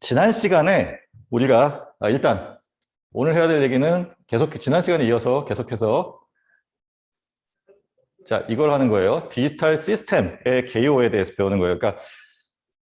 지난 시간에 우리가 일단 오늘 해야 될 얘기는 계속 지난 시간에 이어서 계속해서 자 이걸 하는 거예요. 디지털 시스템의 개요에 대해서 배우는 거예요. 그러니까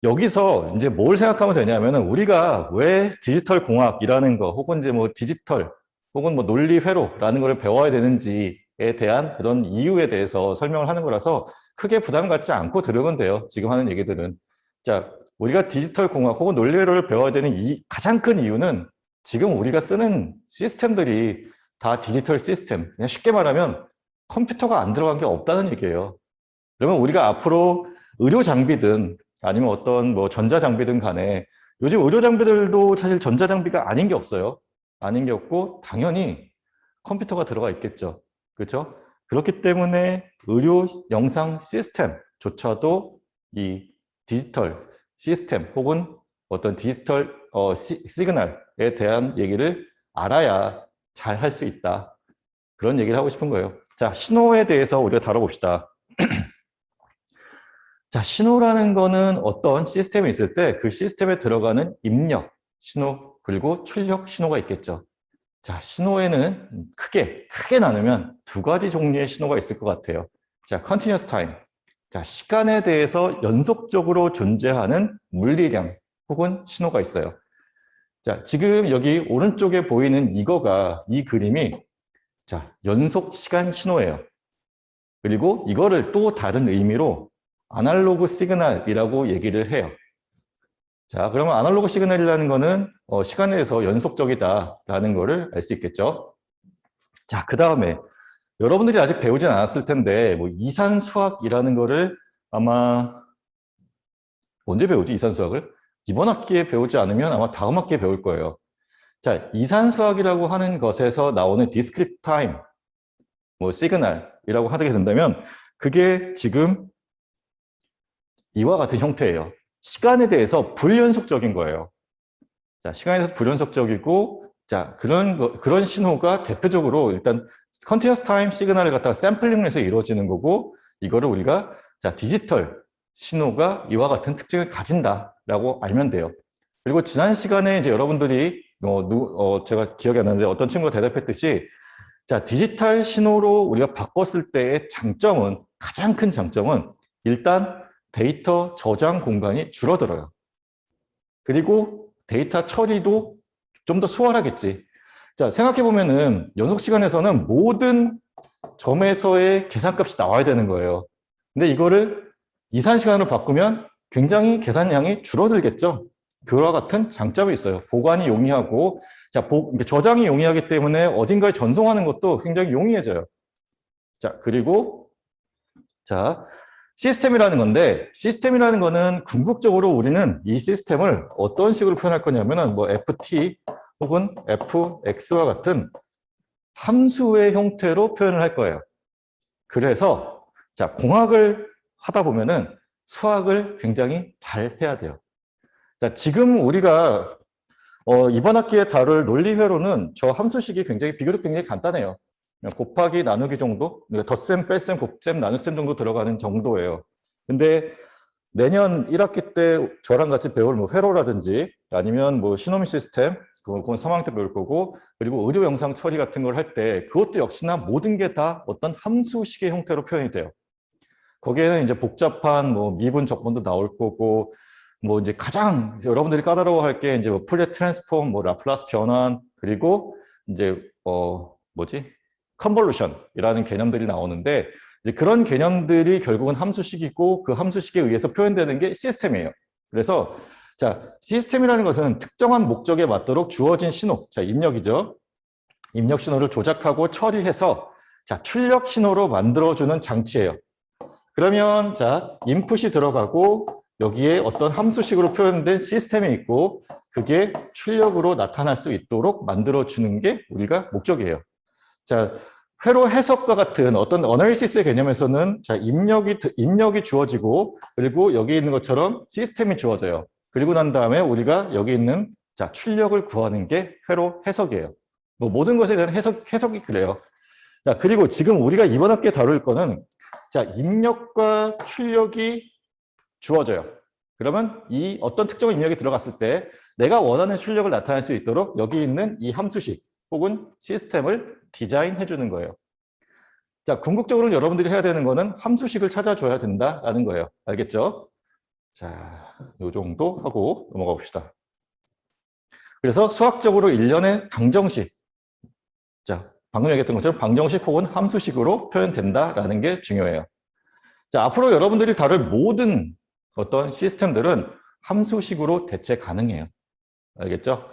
여기서 이제 뭘 생각하면 되냐면은 우리가 왜 디지털 공학이라는 거 혹은 이제 뭐 디지털 혹은 뭐 논리 회로라는 걸 배워야 되는지에 대한 그런 이유에 대해서 설명을 하는 거라서 크게 부담 갖지 않고 들으면 돼요. 지금 하는 얘기들은. 자, 우리가 디지털 공학 혹은 논리 회로를 배워야 되는 가장 큰 이유는 지금 우리가 쓰는 시스템들이 다 디지털 시스템. 그냥 쉽게 말하면 컴퓨터가 안 들어간 게 없다는 얘기예요. 그러면 우리가 앞으로 의료 장비든 아니면 어떤 뭐 전자 장비든 간에 요즘 의료 장비들도 사실 전자 장비가 아닌 게 없어요. 아닌 게 없고 당연히 컴퓨터가 들어가 있겠죠. 그렇죠? 그렇기 때문에 의료 영상 시스템조차도 이 디지털 시스템 혹은 어떤 디지털 시그널에 대한 얘기를 알아야 잘 할 수 있다. 그런 얘기를 하고 싶은 거예요. 자, 신호에 대해서 우리가 다뤄봅시다. 자, 신호라는 거는 어떤 시스템이 있을 때 그 시스템에 들어가는 입력 신호 그리고 출력 신호가 있겠죠. 자, 신호에는 크게 나누면 두 가지 종류의 신호가 있을 것 같아요. 자, continuous time. 자, 시간에 대해서 연속적으로 존재하는 물리량 혹은 신호가 있어요. 자, 지금 여기 오른쪽에 보이는 이 그림이 자, 연속 시간 신호예요. 그리고 이거를 또 다른 의미로 아날로그 시그널이라고 얘기를 해요. 자, 그러면 아날로그 시그널이라는 거는 시간에 대해서 연속적이다라는 거를 알 수 있겠죠. 자, 그 다음에 여러분들이 아직 배우진 않았을 텐데 뭐 이산수학이라는 거를 아마 언제 배우지? 이산수학을? 이번 학기에 배우지 않으면 아마 다음 학기에 배울 거예요. 자, 이산수학이라고 하는 것에서 나오는 디스크리트 타임, 뭐 시그널이라고 하게 된다면 그게 지금 이와 같은 형태예요. 시간에 대해서 불연속적인 거예요. 자, 시간에 대해서 불연속적이고, 자, 그런 신호가 대표적으로 일단 컨티뉴어스 타임 시그널을 갖다가 샘플링을 해서 이루어지는 거고, 이거를 우리가 자, 디지털 신호가 이와 같은 특징을 가진다라고 알면 돼요. 그리고 지난 시간에 이제 여러분들이 제가 기억이 안 나는데 어떤 친구가 대답했듯이 자, 디지털 신호로 우리가 바꿨을 때의 장점은 가장 큰 장점은 일단 데이터 저장 공간이 줄어들어요. 그리고 데이터 처리도 좀 더 수월하겠지. 자, 생각해보면은 연속 시간에서는 모든 점에서의 계산값이 나와야 되는 거예요. 근데 이거를 이산 시간으로 바꾸면 굉장히 계산량이 줄어들겠죠. 그와 같은 장점이 있어요. 보관이 용이하고, 자, 저장이 용이하기 때문에 어딘가에 전송하는 것도 굉장히 용이해져요. 자, 그리고, 자, 시스템이라는 건데, 시스템이라는 거는 궁극적으로 우리는 이 시스템을 어떤 식으로 표현할 거냐면은 뭐 FT 혹은 FX와 같은 함수의 형태로 표현을 할 거예요. 그래서, 자, 공학을 하다 보면은 수학을 굉장히 잘 해야 돼요. 자, 지금 우리가 이번 학기에 다룰 논리회로는 저 함수식이 비교적 굉장히 간단해요. 그냥 곱하기 나누기 정도, 덧셈, 뺄셈, 곱셈, 나눗셈 정도 들어가는 정도예요. 근데 내년 1학기 때 저랑 같이 배울 뭐 회로라든지 아니면 뭐 시노미 시스템, 그건 3학년 때 배울 거고, 그리고 의료 영상 처리 같은 걸 할 때 그것도 역시나 모든 게 다 어떤 함수식의 형태로 표현이 돼요. 거기에는 이제 복잡한 뭐 미분 적분도 나올 거고, 뭐 이제 가장 여러분들이 까다로워할 게 이제 뭐 푸리에 트랜스폼, 뭐 라플라스 변환, 그리고 이제 컨볼루션이라는 개념들이 나오는데 이제 그런 개념들이 결국은 함수식이고 그 함수식에 의해서 표현되는 게 시스템이에요. 그래서 자, 시스템이라는 것은 특정한 목적에 맞도록 주어진 신호, 자, 입력이죠. 입력 신호를 조작하고 처리해서 자, 출력 신호로 만들어주는 장치예요. 그러면 자, 인풋이 들어가고 여기에 어떤 함수식으로 표현된 시스템이 있고 그게 출력으로 나타날 수 있도록 만들어주는 게 우리가 목적이에요. 자, 회로 해석과 같은 어떤 어널리시스의 개념에서는 자, 입력이 주어지고 그리고 여기 있는 것처럼 시스템이 주어져요. 그리고 난 다음에 우리가 여기 있는 자, 출력을 구하는 게 회로 해석이에요. 뭐 모든 것에 대한 해석이 그래요. 자, 그리고 지금 우리가 이번 학기에 다룰 거는 자, 입력과 출력이 주어져요. 그러면 이 어떤 특정 입력이 들어갔을 때 내가 원하는 출력을 나타낼 수 있도록 여기 있는 이 함수식 혹은 시스템을 디자인해 주는 거예요. 자, 궁극적으로 여러분들이 해야 되는 거는 함수식을 찾아줘야 된다라는 거예요. 알겠죠? 자, 이 정도 하고 넘어가 봅시다. 그래서 수학적으로 일련의 방정식. 자, 방금 얘기했던 것처럼 방정식 혹은 함수식으로 표현된다라는 게 중요해요. 자, 앞으로 여러분들이 다룰 모든 어떤 시스템들은 함수식으로 대체 가능해요. 알겠죠?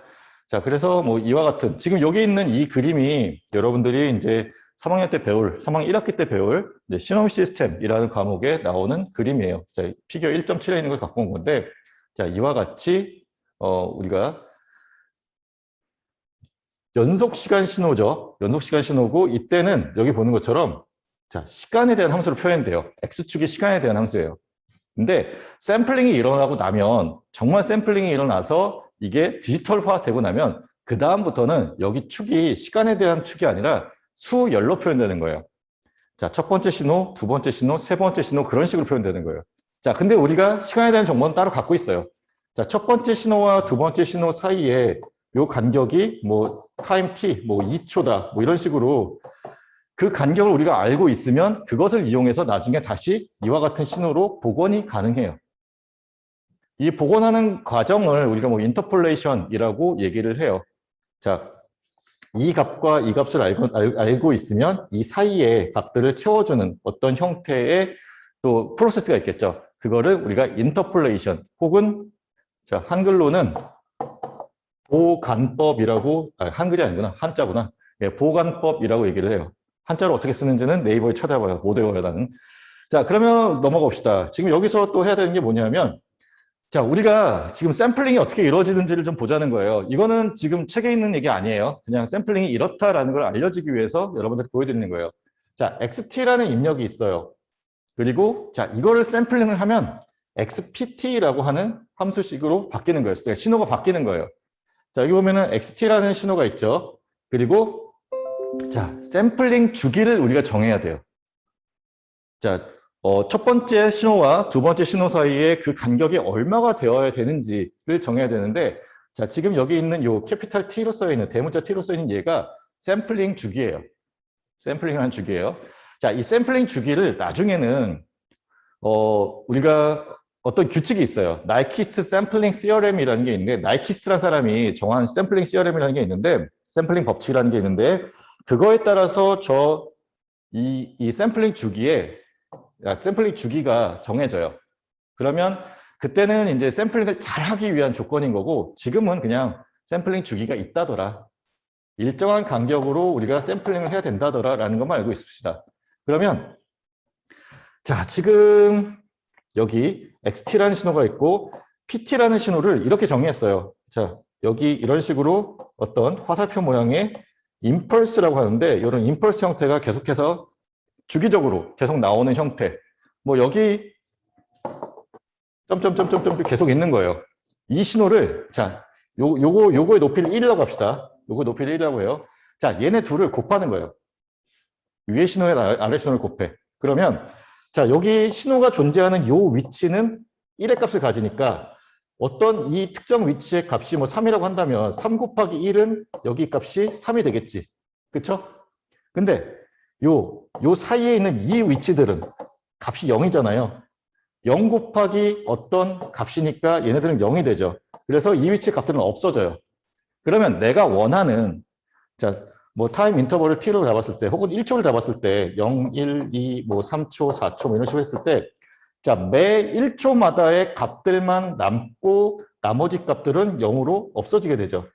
자, 그래서 뭐 이와 같은 지금 여기 있는 이 그림이 여러분들이 이제 3학년 때 배울, 3학년 1학기 때 배울 신호 시스템이라는 과목에 나오는 그림이에요. 자, 피겨 1.7에 있는 걸 갖고 온 건데, 자, 이와 같이 우리가 연속 시간 신호죠. 연속 시간 신호고 이때는 여기 보는 것처럼 자, 시간에 대한 함수로 표현돼요. x축이 시간에 대한 함수예요. 근데 샘플링이 일어나고 나면 정말 샘플링이 일어나서 이게 디지털화 되고 나면 그 다음부터는 여기 축이 시간에 대한 축이 아니라 수열로 표현되는 거예요. 자, 첫 번째 신호, 두 번째 신호, 세 번째 신호 그런 식으로 표현되는 거예요. 자, 근데 우리가 시간에 대한 정보는 따로 갖고 있어요. 자, 첫 번째 신호와 두 번째 신호 사이에 요 간격이 뭐 타임 t 뭐 2초다 뭐 이런 식으로 그 간격을 우리가 알고 있으면 그것을 이용해서 나중에 다시 이와 같은 신호로 복원이 가능해요. 이 복원하는 과정을 우리가 뭐 인터폴레이션이라고 얘기를 해요. 자, 이 값과 이 값을 알고 있으면 이 사이에 값들을 채워주는 어떤 형태의 또 프로세스가 있겠죠. 그거를 우리가 인터폴레이션 혹은 자, 한글로는 보간법이라고, 한글이 아니구나, 한자구나. 예, 보간법이라고 얘기를 해요. 한자로 어떻게 쓰는지는 네이버에 찾아봐요. 못 외워요, 나는. 자, 그러면 넘어가 봅시다. 지금 여기서 또 해야 되는 게 뭐냐면, 자, 우리가 지금 샘플링이 어떻게 이루어지는지를 좀 보자는 거예요. 이거는 지금 책에 있는 얘기 아니에요. 그냥 샘플링이 이렇다라는 걸 알려주기 위해서 여러분들께 보여드리는 거예요. 자, XT라는 입력이 있어요. 그리고 자, 이거를 샘플링을 하면 XPT라고 하는 함수식으로 바뀌는 거예요. 그러니까 신호가 바뀌는 거예요. 자, 여기 보면은 XT라는 신호가 있죠. 그리고 자, 샘플링 주기를 우리가 정해야 돼요. 자, 첫 번째 신호와 두 번째 신호 사이에 그 간격이 얼마가 되어야 되는지를 정해야 되는데, 자, 지금 여기 있는 요 캐피탈 T로 써 있는 대문자 T로 써 있는 얘가 샘플링 주기예요. 샘플링하는 주기예요. 자, 이 샘플링 주기를 나중에는 우리가 어떤 규칙이 있어요. 나이키스트 샘플링 시어렘이라는 게 있는데, 나이키스트라는 사람이 정한 샘플링 시어렘이라는 게 있는데, 샘플링 법칙이라는 게 있는데, 그거에 따라서 이 샘플링 샘플링 주기가 정해져요. 그러면 그때는 이제 샘플링을 잘 하기 위한 조건인 거고, 지금은 그냥 샘플링 주기가 있다더라. 일정한 간격으로 우리가 샘플링을 해야 된다더라라는 것만 알고 있읍시다. 그러면 자, 지금 여기 XT라는 신호가 있고 PT라는 신호를 이렇게 정의했어요. 자, 여기 이런 식으로 어떤 화살표 모양의 임펄스라고 하는데 이런 임펄스 형태가 계속해서 주기적으로 계속 나오는 형태. 뭐 여기 점점점점점 계속 있는 거예요. 이 신호를 자, 요거의 높이를 1이라고 합시다. 요거 높이를 1이라고 해요. 자, 얘네 둘을 곱하는 거예요. 위에 신호에 아래 신호를 곱해. 그러면 자, 여기 신호가 존재하는 요 위치는 1의 값을 가지니까 어떤 이 특정 위치의 값이 뭐 3이라고 한다면 3 곱하기 1은 여기 값이 3이 되겠지. 그쵸? 근데 요 사이에 있는 이 위치들은 값이 0이잖아요. 0 곱하기 어떤 값이니까 얘네들은 0이 되죠. 그래서 이 위치 값들은 없어져요. 그러면 내가 원하는 자, 뭐 타임 인터벌을 t로 잡았을 때 혹은 1초를 잡았을 때 0, 1, 2, 뭐 3초, 4초 뭐 이런 식으로 했을 때 자, 매 1초마다의 값들만 남고 나머지 값들은 0으로 없어지게 되죠.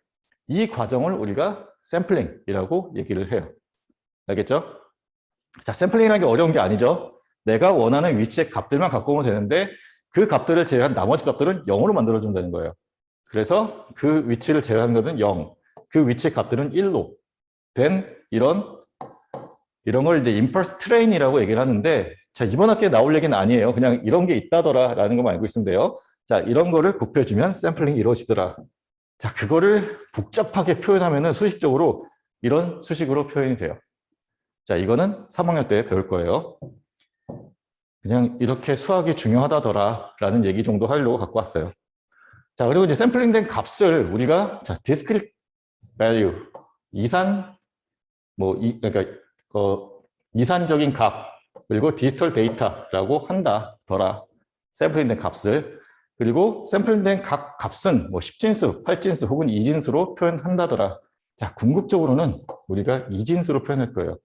이 과정을 우리가 샘플링이라고 얘기를 해요. 알겠죠? 자, 샘플링이라는 게 어려운 게 아니죠. 내가 원하는 위치의 값들만 갖고 오면 되는데 그 값들을 제외한 나머지 값들은 0으로 만들어준다는 거예요. 그래서 그 위치를 제외한 것은 0, 그 위치의 값들은 1로 된 이런 걸 이제 임펄스 트레인이라고 얘기를 하는데 자, 이번 학기에 나올 얘기는 아니에요. 그냥 이런 게 있다더라라는 것만 알고 있으면 돼요. 자, 이런 거를 곱해주면 샘플링이 이루어지더라. 자, 그거를 복잡하게 표현하면은 수식적으로 이런 수식으로 표현이 돼요. 자, 이거는 3학년 때 배울 거예요. 그냥 이렇게 수학이 중요하다더라라는 얘기 정도 하려고 갖고 왔어요. 자, 그리고 이제 샘플링된 값을 우리가 자, discrete value, 이산 그러니까 이산적인 값 그리고 디지털 데이터라고 한다더라. 샘플링된 값을. 그리고 샘플링된 각 값은 뭐 10진수, 8진수 혹은 2진수로 표현한다더라. 자, 궁극적으로는 우리가 2진수로 표현할 거예요.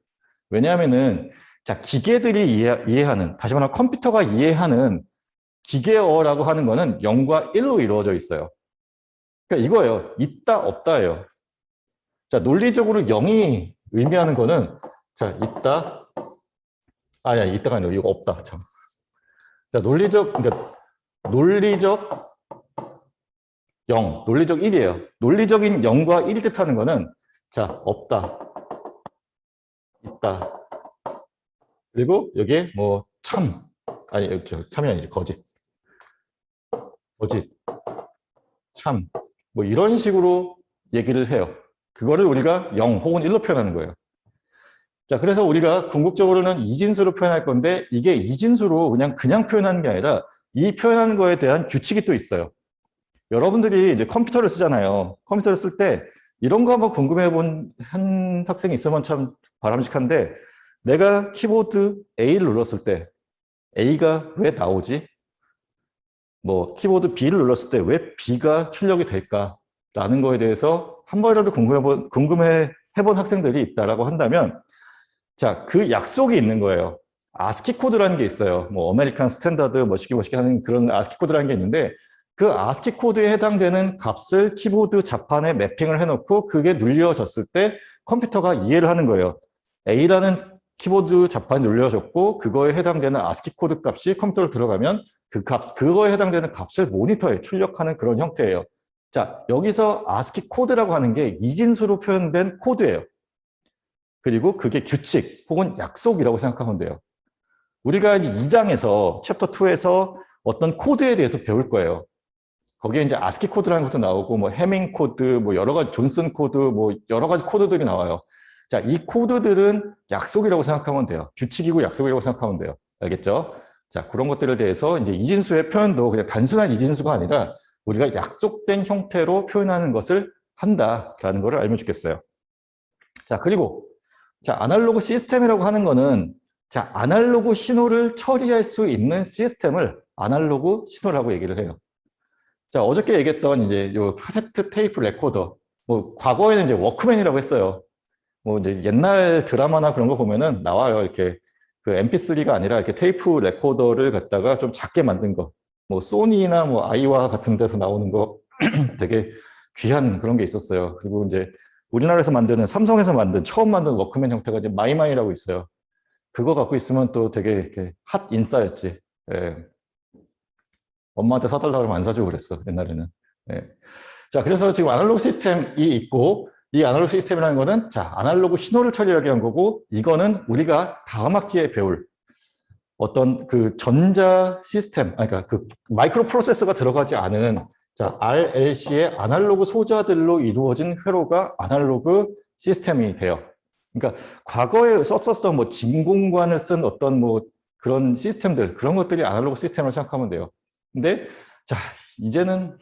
왜냐하면은 자, 기계들이 이해하는, 다시 말하면 컴퓨터가 이해하는 기계어라고 하는 거는 0과 1로 이루어져 있어요. 그러니까 이거예요. 있다, 없다예요. 자, 논리적으로 0이 의미하는 거는 자, 있다. 아니야, 있다가 아니라 이거 없다. 참. 자, 그러니까 논리적 0, 논리적 1이에요. 논리적인 0과 1이 뜻하는 거는 자, 없다. 있다. 그리고 여기에 뭐 참. 아니, 참이 아니지. 거짓. 거짓. 참. 뭐 이런 식으로 얘기를 해요. 그거를 우리가 0 혹은 1로 표현하는 거예요. 자, 그래서 우리가 궁극적으로는 이진수로 표현할 건데 이게 이진수로 그냥 표현하는 게 아니라 이 표현하는 거에 대한 규칙이 또 있어요. 여러분들이 이제 컴퓨터를 쓰잖아요. 컴퓨터를 쓸 때 이런 거 한번 궁금해 본 한 학생이 있으면 참 바람직한데 내가 키보드 A를 눌렀을 때 A가 왜 나오지? 뭐 키보드 B를 눌렀을 때 왜 B가 출력이 될까라는 거에 대해서 한 번이라도 궁금해 해본 학생들이 있다라고 한다면 자, 그 약속이 있는 거예요. 아스키 코드라는 게 있어요. 뭐 아메리칸 스탠다드 멋있게 하는 그런 아스키 코드라는 게 있는데 그 아스키 코드에 해당되는 값을 키보드 자판에 매핑을 해놓고 그게 눌려졌을 때 컴퓨터가 이해를 하는 거예요. A라는 키보드 자판이 눌려졌고 그거에 해당되는 아스키 코드 값이 컴퓨터로 들어가면 그거에 해당되는 값을 모니터에 출력하는 그런 형태예요. 자, 여기서 아스키 코드라고 하는 게 이진수로 표현된 코드예요. 그리고 그게 규칙 혹은 약속이라고 생각하면 돼요. 우리가 이제 2장에서 챕터 2에서 어떤 코드에 대해서 배울 거예요. 거기에 이제 아스키 코드라는 것도 나오고 뭐 해밍 코드, 뭐 여러 가지 존슨 코드, 뭐 여러 가지 코드들이 나와요. 자, 이 코드들은 약속이라고 생각하면 돼요. 규칙이고 약속이라고 생각하면 돼요. 알겠죠? 자, 그런 것들에 대해서 이제 이진수의 표현도 그냥 단순한 이진수가 아니라 우리가 약속된 형태로 표현하는 것을 한다라는 것을 알면 좋겠어요. 자, 그리고 자, 아날로그 시스템이라고 하는 거는 자, 아날로그 신호를 처리할 수 있는 시스템을 아날로그 신호라고 얘기를 해요. 자, 어저께 얘기했던 이제 요 카세트 테이프 레코더, 뭐 과거에는 이제 워크맨이라고 했어요. 뭐 이제 옛날 드라마나 그런 거 보면은 나와요. 이렇게 그 MP3가 아니라 이렇게 테이프 레코더를 갖다가 좀 작게 만든 거. 뭐 소니나 뭐 아이와 같은 데서 나오는 거 되게 귀한 그런 게 있었어요. 그리고 이제 우리나라에서 만드는 삼성에서 처음 만든 워크맨 형태가 이제 마이마이라고 있어요. 그거 갖고 있으면 또 되게 이렇게 핫 인싸였지. 예. 엄마한테 사달라고 하면 안 사주고 그랬어, 옛날에는. 예. 자, 그래서 지금 아날로그 시스템이 있고, 이 아날로그 시스템이라는 거는, 자, 아날로그 신호를 처리하게 한 거고, 이거는 우리가 다음 학기에 배울 어떤 그 전자 시스템, 그러니까 그 마이크로 프로세서가 들어가지 않은, 자, RLC의 아날로그 소자들로 이루어진 회로가 아날로그 시스템이 돼요. 그러니까 과거에 썼었던 뭐 진공관을 쓴 어떤 뭐 그런 시스템들, 그런 것들이 아날로그 시스템을 생각하면 돼요. 근데 자, 이제는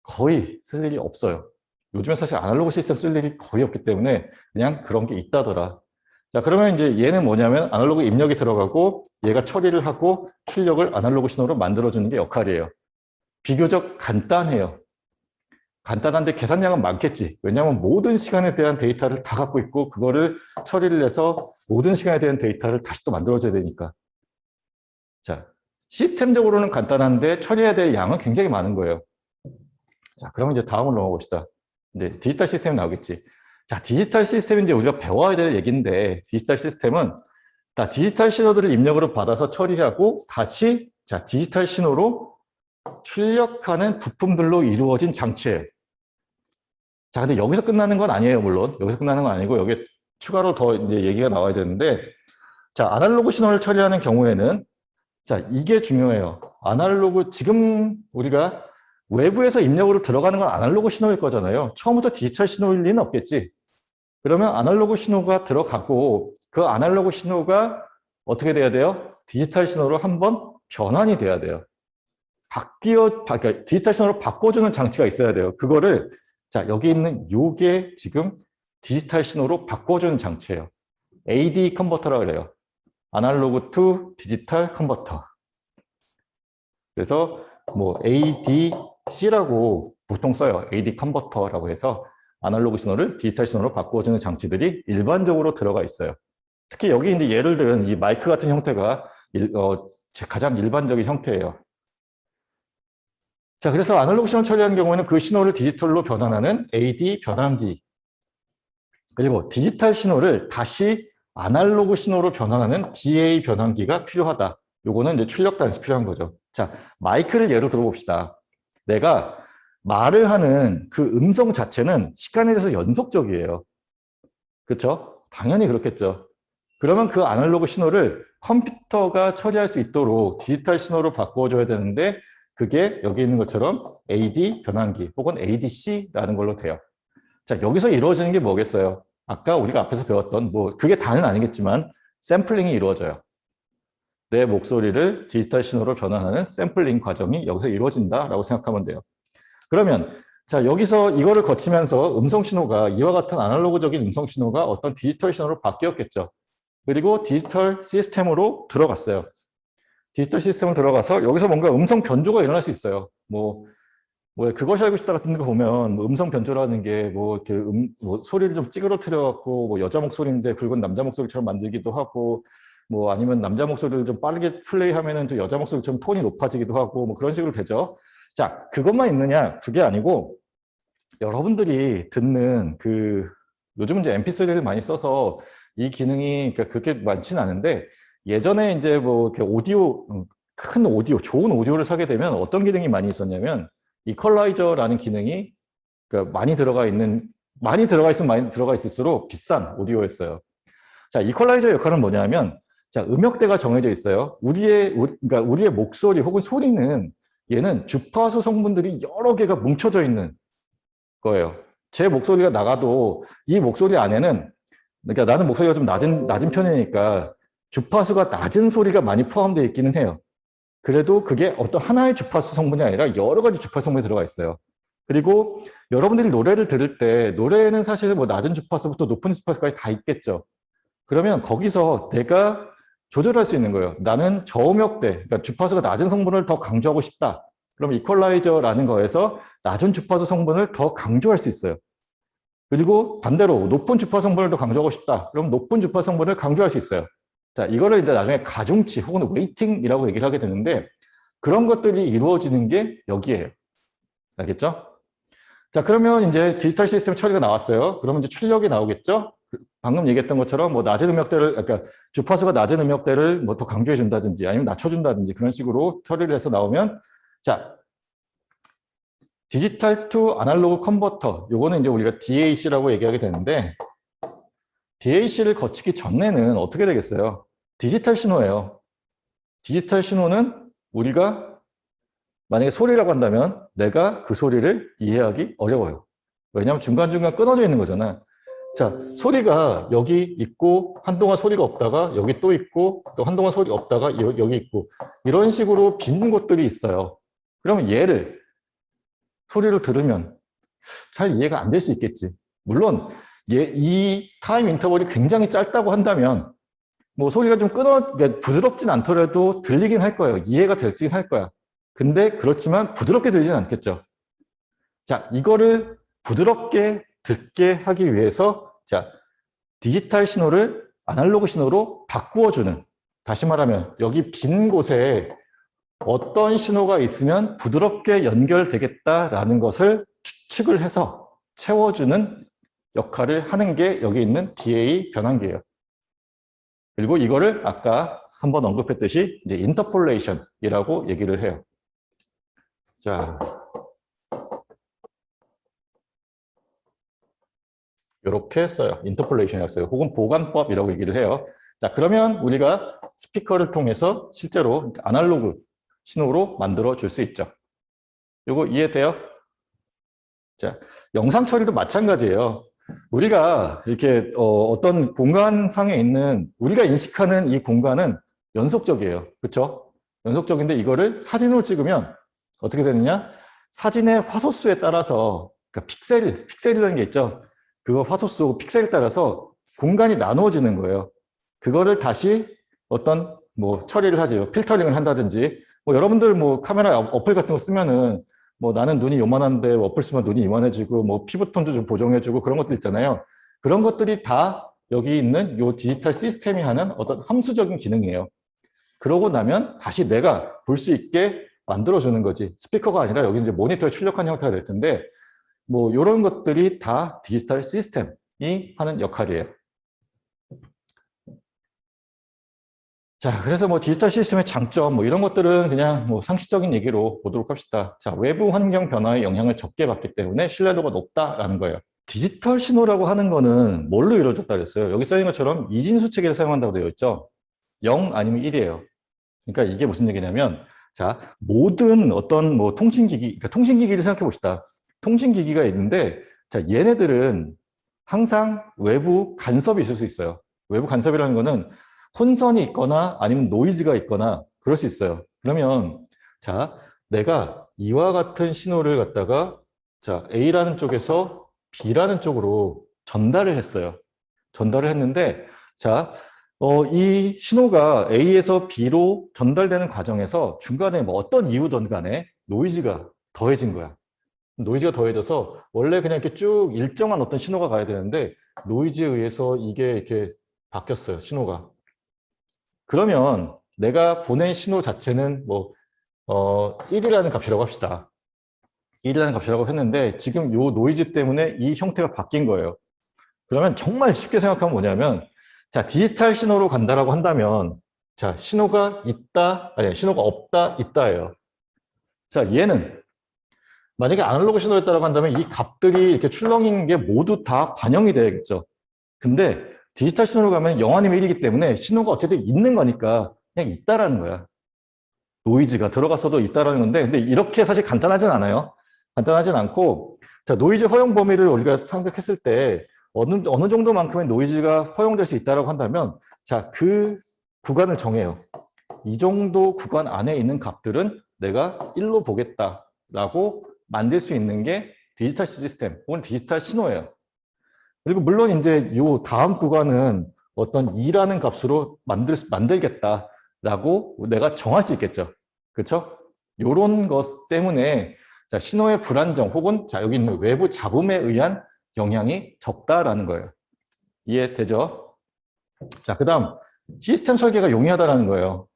거의 쓸 일이 없어요. 요즘에 사실 아날로그 시스템 쓸 일이 거의 없기 때문에 그냥 그런 게 있다더라. 자, 그러면 이제 얘는 뭐냐면 아날로그 입력이 들어가고 얘가 처리를 하고 출력을 아날로그 신호로 만들어주는 게 역할이에요. 비교적 간단해요. 간단한데 계산량은 많겠지. 왜냐하면 모든 시간에 대한 데이터를 다 갖고 있고 그거를 처리를 해서 모든 시간에 대한 데이터를 다시 또 만들어줘야 되니까. 자, 시스템적으로는 간단한데 처리해야 될 양은 굉장히 많은 거예요. 자, 그럼 이제 다음으로 넘어봅시다. 이제 디지털 시스템이 나오겠지. 자, 디지털 시스템은 이제 우리가 배워야 될 얘기인데 디지털 시스템은 다 디지털 신호들을 입력으로 받아서 처리하고 다시 자, 디지털 신호로 출력하는 부품들로 이루어진 장치예요. 자, 근데 여기서 끝나는 건 아니에요, 물론. 여기서 끝나는 건 아니고 여기에 추가로 더 이제 얘기가 나와야 되는데 자, 아날로그 신호를 처리하는 경우에는 자, 이게 중요해요. 아날로그, 지금 우리가 외부에서 입력으로 들어가는 건 아날로그 신호일 거잖아요. 처음부터 디지털 신호일 리는 없겠지. 그러면 아날로그 신호가 들어가고 그 아날로그 신호가 어떻게 돼야 돼요? 디지털 신호로 한번 변환이 돼야 돼요. 그러니까 디지털 신호로 바꿔주는 장치가 있어야 돼요. 그거를, 자, 여기 있는 요게 지금 디지털 신호로 바꿔주는 장치예요. AD 컨버터라고 그래요. 아날로그 투 디지털 컨버터. 그래서 뭐 ADC라고 보통 써요. AD 컨버터라고 해서 아날로그 신호를 디지털 신호로 바꿔주는 장치들이 일반적으로 들어가 있어요. 특히 여기 이제 예를 들은 이 마이크 같은 형태가 가장 일반적인 형태예요. 자, 그래서 아날로그 신호 처리하는 경우에는 그 신호를 디지털로 변환하는 AD 변환기, 그리고 디지털 신호를 다시 아날로그 신호로 변환하는 DA 변환기가 필요하다. 요거는 이제 출력 단에서 필요한 거죠. 자, 마이크를 예로 들어봅시다. 내가 말을 하는 그 음성 자체는 시간에 대해서 연속적이에요. 그렇죠? 당연히 그렇겠죠. 그러면 그 아날로그 신호를 컴퓨터가 처리할 수 있도록 디지털 신호로 바꿔줘야 되는데 그게 여기 있는 것처럼 AD 변환기 혹은 ADC라는 걸로 돼요. 자, 여기서 이루어지는 게 뭐겠어요? 아까 우리가 앞에서 배웠던 뭐 그게 다는 아니겠지만 샘플링이 이루어져요. 내 목소리를 디지털 신호로 변환하는 샘플링 과정이 여기서 이루어진다라고 생각하면 돼요. 그러면 자, 여기서 이거를 거치면서 음성 신호가 이와 같은 아날로그적인 음성 신호가 어떤 디지털 신호로 바뀌었겠죠. 그리고 디지털 시스템으로 들어갔어요. 디지털 시스템으로 들어가서 여기서 뭔가 음성 변조가 일어날 수 있어요. 뭐 그것이 알고 싶다 같은 거 보면 뭐 음성 변조라는 게 뭐 이렇게 뭐 소리를 좀 찌그러뜨려 갖고 뭐 여자 목소리인데 굵은 남자 목소리처럼 만들기도 하고 뭐 아니면 남자 목소리를 좀 빠르게 플레이하면은 좀 여자 목소리처럼 톤이 높아지기도 하고 뭐 그런 식으로 되죠. 자, 그것만 있느냐? 그게 아니고 여러분들이 듣는 요즘 이제 MP3를 많이 써서 이 기능이 그러니까 그렇게 많지는 않은데 예전에 이제 뭐 이렇게 큰 오디오, 좋은 오디오를 사게 되면 어떤 기능이 많이 있었냐면 이퀄라이저라는 기능이 그러니까 많이 들어가 있으면 많이 들어가 있을수록 비싼 오디오였어요. 자, 이퀄라이저의 역할은 뭐냐면 자, 음역대가 정해져 있어요. 그러니까 우리의 목소리 혹은 소리는 얘는 주파수 성분들이 여러 개가 뭉쳐져 있는 거예요. 제 목소리가 나가도 이 목소리 안에는 그러니까 나는 목소리가 좀 낮은 편이니까 주파수가 낮은 소리가 많이 포함되어 있기는 해요. 그래도 그게 어떤 하나의 주파수 성분이 아니라 여러 가지 주파수 성분이 들어가 있어요. 그리고 여러분들이 노래를 들을 때 노래는 사실 뭐 낮은 주파수부터 높은 주파수까지 다 있겠죠. 그러면 거기서 내가 조절할 수 있는 거예요. 나는 저음역대, 그러니까 주파수가 낮은 성분을 더 강조하고 싶다. 그럼 이퀄라이저라는 거에서 낮은 주파수 성분을 더 강조할 수 있어요. 그리고 반대로 높은 주파수 성분을 더 강조하고 싶다. 그럼 높은 주파수 성분을 강조할 수 있어요. 자, 이거를 이제 나중에 가중치 혹은 웨이팅이라고 얘기를 하게 되는데 그런 것들이 이루어지는 게 여기에요. 알겠죠? 자, 그러면 이제 디지털 시스템 처리가 나왔어요. 그러면 이제 출력이 나오겠죠? 방금 얘기했던 것처럼 뭐 낮은 음역대를, 그러니까 주파수가 낮은 음역대를 뭐 더 강조해 준다든지 아니면 낮춰준다든지 그런 식으로 처리를 해서 나오면 자, 디지털 투 아날로그 컨버터, 요거는 이제 우리가 DAC라고 얘기하게 되는데 DAC를 거치기 전에는 어떻게 되겠어요? 디지털 신호예요. 디지털 신호는 우리가 만약에 소리라고 한다면 내가 그 소리를 이해하기 어려워요. 왜냐하면 중간중간 끊어져 있는 거잖아. 자, 소리가 여기 있고 한동안 소리가 없다가 여기 또 있고 또 한동안 소리 없다가 여기 있고 이런 식으로 빈 곳들이 있어요. 그러면 얘를 소리로 들으면 잘 이해가 안 될 수 있겠지. 물론 이 타임 인터벌이 굉장히 짧다고 한다면 뭐 소리가 좀 그러니까 부드럽진 않더라도 들리긴 할 거예요. 이해가 될지긴 할 거야. 근데 그렇지만 부드럽게 들리진 않겠죠. 자, 이거를 부드럽게 듣게 하기 위해서 자, 디지털 신호를 아날로그 신호로 바꾸어주는, 다시 말하면 여기 빈 곳에 어떤 신호가 있으면 부드럽게 연결되겠다라는 것을 추측을 해서 채워주는 역할을 하는 게 여기 있는 DA 변환기예요. 그리고 이거를 아까 한번 언급했듯이 이제 인터폴레이션이라고 얘기를 해요. 자, 이렇게 써요. 인터폴레이션이라고 써요. 혹은 보관법이라고 얘기를 해요. 자, 그러면 우리가 스피커를 통해서 실제로 아날로그 신호로 만들어 줄 수 있죠. 이거 이해돼요? 자, 영상 처리도 마찬가지예요. 우리가 이렇게 어떤 공간상에 있는 우리가 인식하는 이 공간은 연속적이에요. 그렇죠? 연속적인데 이거를 사진으로 찍으면 어떻게 되느냐? 사진의 화소수에 따라서 그러니까 픽셀이라는 게 있죠. 그거 화소수 픽셀에 따라서 공간이 나누어지는 거예요. 그거를 다시 어떤 뭐 처리를 하죠. 필터링을 한다든지 뭐 여러분들 뭐 카메라 어플 같은 거 쓰면은 뭐 나는 눈이 요만한데 어플 쓰면 눈이 이만해지고 뭐 피부톤도 좀 보정해주고 그런 것들 있잖아요. 그런 것들이 다 여기 있는 요 디지털 시스템이 하는 어떤 함수적인 기능이에요. 그러고 나면 다시 내가 볼 수 있게 만들어주는 거지. 스피커가 아니라 여기 이제 모니터에 출력한 형태가 될 텐데 뭐 이런 것들이 다 디지털 시스템이 하는 역할이에요. 자, 그래서 뭐 디지털 시스템의 장점 뭐 이런 것들은 그냥 뭐 상식적인 얘기로 보도록 합시다. 자, 외부 환경 변화에 영향을 적게 받기 때문에 신뢰도가 높다라는 거예요. 디지털 신호라고 하는 거는 뭘로 이루어졌다 그랬어요? 여기 써 있는 것처럼 이진수 체계를 사용한다고 되어 있죠. 0 아니면 1이에요. 그러니까 이게 무슨 얘기냐면 자, 모든 어떤 뭐 통신기기, 그러니까 통신기기를 생각해 봅시다. 통신기기가 있는데 자, 얘네들은 항상 외부 간섭이 있을 수 있어요. 외부 간섭이라는 거는 혼선이 있거나 아니면 노이즈가 있거나 그럴 수 있어요. 그러면 자, 내가 이와 같은 신호를 갖다가 자, A라는 쪽에서 B라는 쪽으로 전달을 했어요. 전달을 했는데 자, 이 신호가 A에서 B로 전달되는 과정에서 중간에 뭐 어떤 이유든 간에 노이즈가 더해진 거야. 노이즈가 더해져서 원래 그냥 이렇게 쭉 일정한 어떤 신호가 가야 되는데 노이즈에 의해서 이게 이렇게 바뀌었어요, 신호가. 그러면 내가 보낸 신호 자체는 뭐 1이라는 값이라고 합시다. 1이라는 값이라고 했는데 지금 요 노이즈 때문에 이 형태가 바뀐 거예요. 그러면 정말 쉽게 생각하면 뭐냐면 자, 디지털 신호로 간다라고 한다면 자, 신호가 있다, 아니, 신호가 없다, 있다예요. 자, 얘는 만약에 아날로그 신호였다고 한다면 이 값들이 이렇게 출렁이는 게 모두 다 반영이 돼야겠죠. 근데 디지털 신호로 가면 0 아니면 1이기 때문에 신호가 어쨌든 있는 거니까 그냥 있다라는 거야. 노이즈가 들어갔어도 있다라는 건데 근데 이렇게 사실 간단하진 않아요. 간단하진 않고 자, 노이즈 허용 범위를 우리가 생각했을 때 어느 정도만큼의 노이즈가 허용될 수 있다고 한다면 자, 그 구간을 정해요. 이 정도 구간 안에 있는 값들은 내가 1로 보겠다라고 만들 수 있는 게 디지털 시스템 혹은 디지털 신호예요. 그리고 물론 이제 요 다음 구간은 어떤 2라는 값으로 만들겠다라고 내가 정할 수 있겠죠. 그렇죠? 요런 것 때문에 자, 신호의 불안정 혹은 자, 여기 있는 외부 잡음에 의한 영향이 적다라는 거예요. 이해되죠? 자, 그다음 시스템 설계가 용이하다라는 거예요.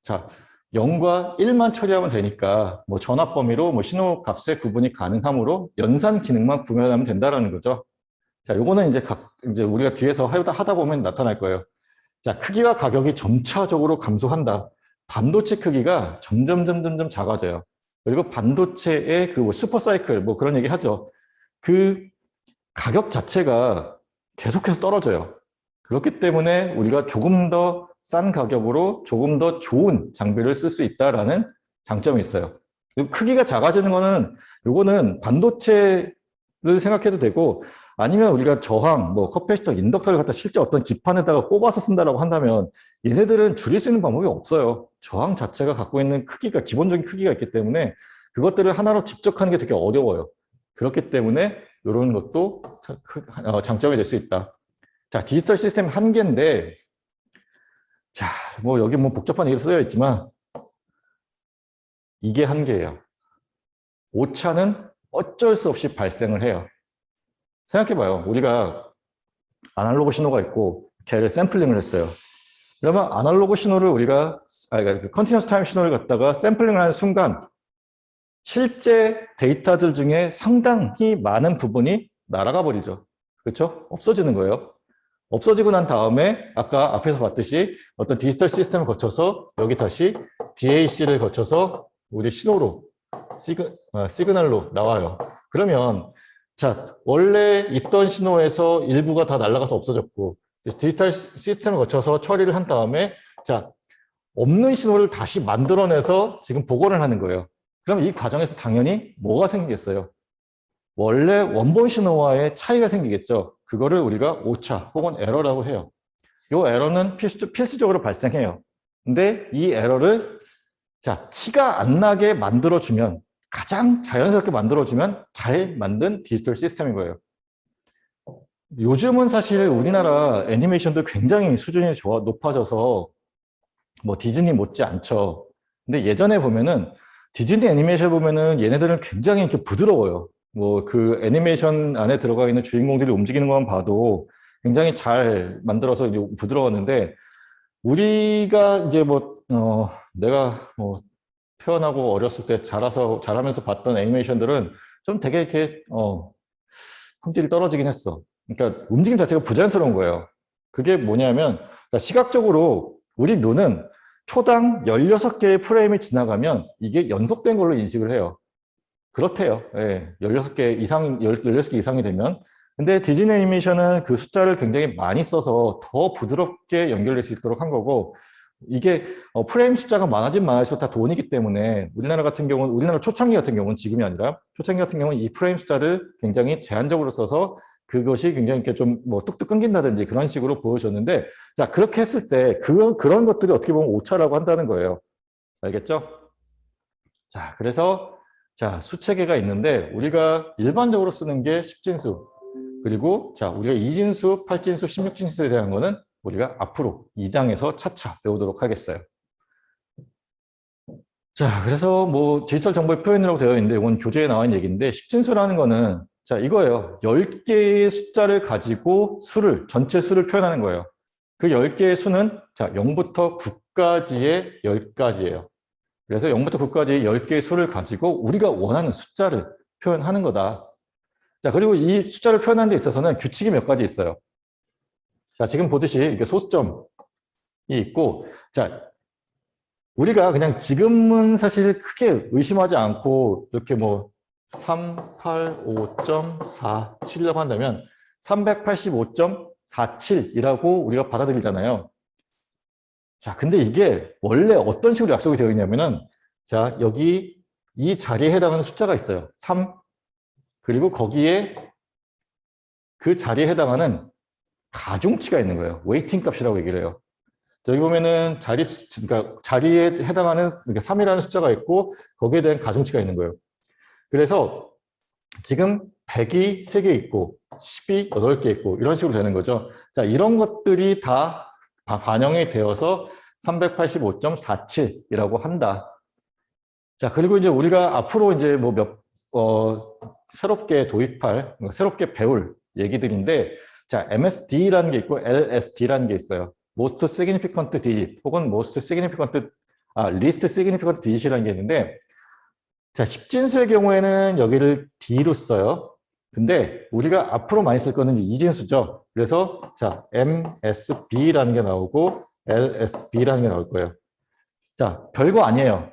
자, 0과 1만 처리하면 되니까 뭐 전압 범위로 뭐 신호 값의 구분이 가능하므로 연산 기능만 구현하면 된다라는 거죠. 자, 요거는 이제 우리가 뒤에서 하다 보면 나타날 거예요. 자, 크기와 가격이 점차적으로 감소한다. 반도체 크기가 점점 작아져요. 그리고 반도체의 그 슈퍼 사이클 뭐 그런 얘기 하죠. 그 가격 자체가 계속해서 떨어져요. 그렇기 때문에 우리가 조금 더 싼 가격으로 조금 더 좋은 장비를 쓸 수 있다라는 장점이 있어요. 그리고 크기가 작아지는 거는 요거는 반도체를 생각해도 되고 아니면 우리가 저항, 뭐 커패시터, 인덕터를 갖다 실제 어떤 기판에다가 꼽아서 쓴다라고 한다면 얘네들은 줄일 수 있는 방법이 없어요. 저항 자체가 갖고 있는 크기가 기본적인 크기가 있기 때문에 그것들을 하나로 집적하는 게 되게 어려워요. 그렇기 때문에 이런 것도 장점이 될 수 있다. 자, 디지털 시스템 한계인데 자, 뭐 여기 뭐 복잡한 얘기 쓰여 있지만 이게 한계예요. 오차는 어쩔 수 없이 발생을 해요. 생각해봐요. 우리가 아날로그 신호가 있고 걔를 샘플링을 했어요. 그러면 아날로그 신호를 우리가 그러니까 컨티뉴어스 타임 신호를 갖다가 샘플링을 하는 순간 실제 데이터들 중에 상당히 많은 부분이 날아가 버리죠. 그렇죠? 없어지는 거예요. 없어지고 난 다음에 아까 앞에서 봤듯이 어떤 디지털 시스템을 거쳐서 여기 다시 DAC를 거쳐서 우리 신호로 시그널로 나와요. 그러면 자, 원래 있던 신호에서 일부가 다 날아가서 없어졌고 디지털 시스템을 거쳐서 처리를 한 다음에 자, 없는 신호를 다시 만들어내서 지금 복원을 하는 거예요. 그럼 이 과정에서 당연히 뭐가 생기겠어요? 원래 원본 신호와의 차이가 생기겠죠. 그거를 우리가 오차 혹은 에러라고 해요. 이 에러는 필수적으로 발생해요. 근데 이 에러를 자, 티가 안 나게 만들어주면, 가장 자연스럽게 만들어주면 잘 만든 디지털 시스템인 거예요. 요즘은 사실 우리나라 애니메이션도 굉장히 수준이 높아져서 뭐 디즈니 못지 않죠. 근데 예전에 보면은 디즈니 애니메이션 보면은 얘네들은 굉장히 이렇게 부드러워요. 뭐 그 애니메이션 안에 들어가 있는 주인공들이 움직이는 것만 봐도 굉장히 잘 만들어서 부드러웠는데 우리가 이제 내가 뭐 태어나고 어렸을 때 자라면서 봤던 애니메이션들은 좀 되게 이렇게 품질이 떨어지긴 했어. 그러니까 움직임 자체가 부자연스러운 거예요. 그게 뭐냐면 그러니까 시각적으로 우리 눈은 초당 16개의 프레임이 지나가면 이게 연속된 걸로 인식을 해요. 그렇대요. 예, 16개 이상, 16개 이상이 되면. 근데 디즈니 애니메이션은 그 숫자를 굉장히 많이 써서 더 부드럽게 연결될 수 있도록 한 거고, 이게 프레임 숫자가 많아지면 많아질수록 다 돈이기 때문에 우리나라 초창기 같은 경우는 지금이 아니라 초창기 같은 경우는 이 프레임 숫자를 굉장히 제한적으로 써서 그것이 굉장히 이렇게 좀 뭐 뚝뚝 끊긴다든지 그런 식으로 보여줬는데, 자, 그렇게 했을 때 그런 것들이 어떻게 보면 오차라고 한다는 거예요. 알겠죠? 자, 그래서 자, 수체계가 있는데 우리가 일반적으로 쓰는 게 10진수, 그리고 자, 우리가 2진수, 8진수, 16진수에 대한 거는 우리가 앞으로 2장에서 차차 배우도록 하겠어요. 자, 그래서 뭐 디지털 정보의 표현이라고 되어 있는데 이건 교재에 나와 있는 얘기인데 10진수라는 거는 자, 이거예요. 10개의 숫자를 가지고 전체 수를 표현하는 거예요. 그 10개의 수는 자, 0부터 9까지의 10가지예요. 그래서 0부터 9까지 10개의 수를 가지고 우리가 원하는 숫자를 표현하는 거다. 자, 그리고 이 숫자를 표현하는 데 있어서는 규칙이 몇 가지 있어요. 자, 지금 보듯이 이렇게 소수점이 있고, 자, 우리가 그냥 지금은 사실 크게 의심하지 않고 이렇게 뭐 385.47이라고 한다면 385.47이라고 우리가 받아들이잖아요. 자, 근데 이게 원래 어떤 식으로 약속이 되어 있냐면은 자, 여기 이 자리에 해당하는 숫자가 있어요. 3, 그리고 거기에 그 자리에 해당하는 가중치가 있는 거예요. 웨이팅 값이라고 얘기를 해요. 여기 보면은 그러니까 자리에 해당하는 그러니까 3이라는 숫자가 있고 거기에 대한 가중치가 있는 거예요. 그래서 지금 100이 3개 있고 10이 8개 있고 이런 식으로 되는 거죠. 자, 이런 것들이 다 반영이 되어서 385.47이라고 한다. 자, 그리고 이제 우리가 앞으로 이제 뭐 새롭게 새롭게 배울 얘기들인데, 자, MSD라는 게 있고 LSD라는 게 있어요. Most Significant Digit 혹은 Least Significant Digit이라는 게 있는데, 자, 10진수의 경우에는 여기를 D로 써요. 근데 우리가 앞으로 많이 쓸 거는 2진수죠. 그래서 자, MSB라는 게 나오고 LSB라는 게 나올 거예요. 자, 별거 아니에요.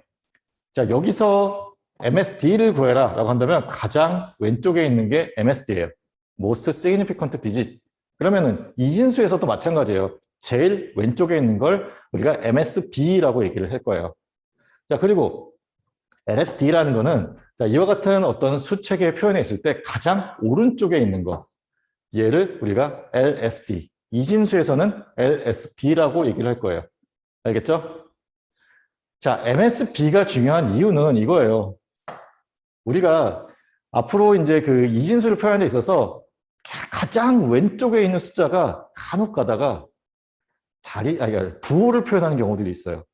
자, 여기서 MSD를 구해라 라고 한다면 가장 왼쪽에 있는 게 MSD예요. Most Significant Digit. 그러면은 이진수에서도 마찬가지예요. 제일 왼쪽에 있는 걸 우리가 MSB라고 얘기를 할 거예요. 자, 그리고 LSD라는 거는 자, 이와 같은 어떤 수체계 표현에 있을 때 가장 오른쪽에 있는 거. 얘를 우리가 LSD. 이진수에서는 LSB라고 얘기를 할 거예요. 알겠죠? 자, MSB가 중요한 이유는 이거예요. 우리가 앞으로 이제 그 이진수를 표현에 있어서 가장 왼쪽에 있는 숫자가 간혹 가다가 부호를 표현하는 경우들이 있어요.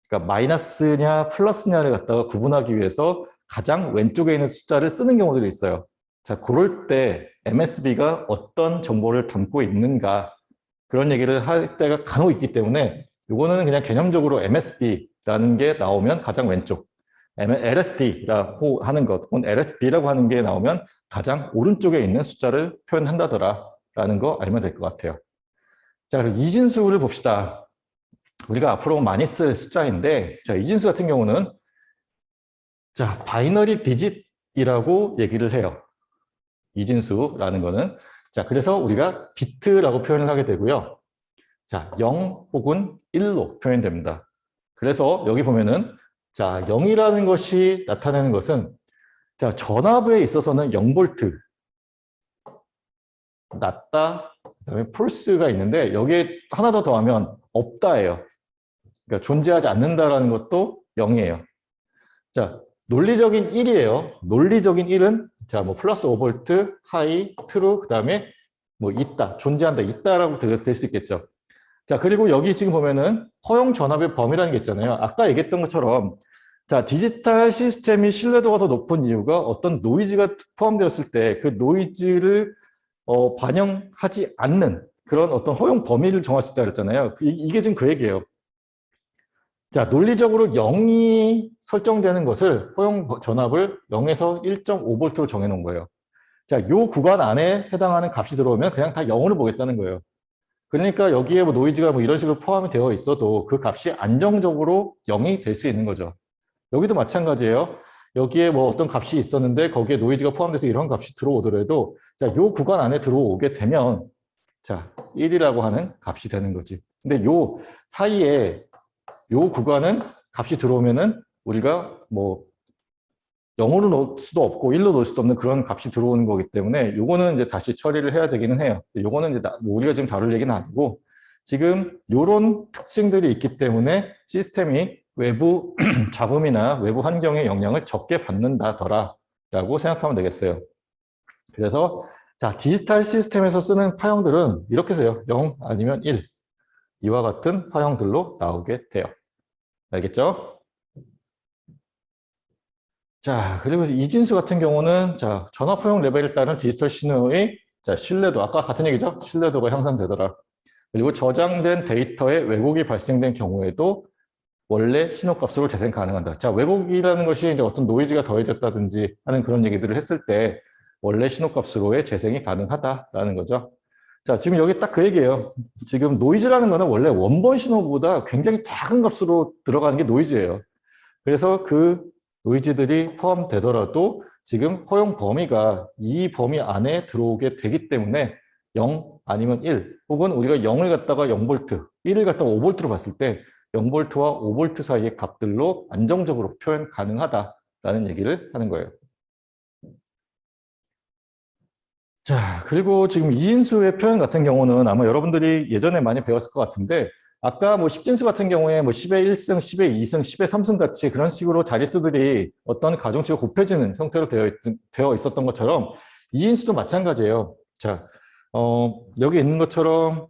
그러니까 마이너스냐 플러스냐를 갖다가 구분하기 위해서 가장 왼쪽에 있는 숫자를 쓰는 경우들이 있어요. 자, 그럴 때 MSB가 어떤 정보를 담고 있는가 그런 얘기를 할 때가 간혹 있기 때문에 이거는 그냥 개념적으로 MSB라는 게 나오면 가장 왼쪽, LSD라고 하는 것, 혹은 LSB라고 하는 게 나오면 가장 오른쪽에 있는 숫자를 표현한다더라라는 거 알면 될 것 같아요. 자, 그럼 이진수를 봅시다. 우리가 앞으로 많이 쓸 숫자인데, 자, 이진수 같은 경우는 자, 바이너리 디짓이라고 얘기를 해요. 이진수라는 거는. 자, 그래서 우리가 비트라고 표현을 하게 되고요. 자, 0 혹은 1로 표현됩니다. 그래서 여기 보면은 자, 0이라는 것이 나타내는 것은 자, 전압에 있어서는 0V 낮다, 그다음에 false가 있는데 여기에 하나 더 더하면 없다예요. 그러니까 존재하지 않는다라는 것도 0이에요. 자, 논리적인 1이에요. 논리적인 1은 자, 뭐 플러스 5V, 하이, 트루, 그다음에 뭐 있다, 존재한다, 있다라고 될 수 있겠죠. 자, 그리고 여기 지금 보면은 허용 전압의 범위라는 게 있잖아요. 아까 얘기했던 것처럼 자, 디지털 시스템이 신뢰도가 더 높은 이유가 어떤 노이즈가 포함되었을 때 그 노이즈를 반영하지 않는 그런 어떤 허용 범위를 정할 수 있다 그랬잖아요. 이게 지금 그 얘기예요. 자, 논리적으로 0이 설정되는 것을 허용 전압을 0에서 1.5V로 정해놓은 거예요. 자, 요 구간 안에 해당하는 값이 들어오면 그냥 다 0으로 보겠다는 거예요. 그러니까 여기에 뭐 노이즈가 뭐 이런 식으로 포함이 되어 있어도 그 값이 안정적으로 0이 될 수 있는 거죠. 여기도 마찬가지예요. 여기에 뭐 어떤 값이 있었는데 거기에 노이즈가 포함돼서 이런 값이 들어오더라도 자, 요 구간 안에 들어오게 되면 자, 1이라고 하는 값이 되는 거지. 근데 요 사이에 요 구간은 값이 들어오면은 우리가 뭐 0으로 넣을 수도 없고 1로 넣을 수도 없는 그런 값이 들어오는 거기 때문에 요거는 이제 다시 처리를 해야 되기는 해요. 요거는 이제 뭐 우리가 지금 다룰 얘기는 아니고 지금 요런 특징들이 있기 때문에 시스템이 외부 잡음이나 외부 환경의 영향을 적게 받는다더라라고 생각하면 되겠어요. 그래서 자, 디지털 시스템에서 쓰는 파형들은 이렇게 써요. 0 아니면 1. 이와 같은 파형들로 나오게 돼요. 알겠죠? 자, 그리고 이진수 같은 경우는 자, 전압 포용 레벨에 따른 디지털 신호의 자, 신뢰도, 아까 같은 얘기죠? 신뢰도가 향상되더라. 그리고 저장된 데이터에 왜곡이 발생된 경우에도 원래 신호값으로 재생 가능하다. 자, 왜곡이라는 것이 이제 어떤 노이즈가 더해졌다든지 하는 그런 얘기들을 했을 때 원래 신호값으로의 재생이 가능하다라는 거죠. 자, 지금 여기 딱 그 얘기예요. 지금 노이즈라는 거는 원래 원본 신호보다 굉장히 작은 값으로 들어가는 게 노이즈예요. 그래서 그 노이즈들이 포함되더라도 지금 허용 범위가 이 범위 안에 들어오게 되기 때문에 0 아니면 1 혹은 우리가 0을 갖다가 0V, 1을 갖다가 5V로 봤을 때 0V와 5V 사이의 값들로 안정적으로 표현 가능하다라는 얘기를 하는 거예요. 자, 그리고 지금 이인수의 표현 같은 경우는 아마 여러분들이 예전에 많이 배웠을 것 같은데 아까 뭐 10진수 같은 경우에 뭐 10의 1승, 10의 2승, 10의 3승 같이 그런 식으로 자릿수들이 어떤 가중치가 곱해지는 형태로 되어 있었던 것처럼 이인수도 마찬가지예요. 자, 여기 있는 것처럼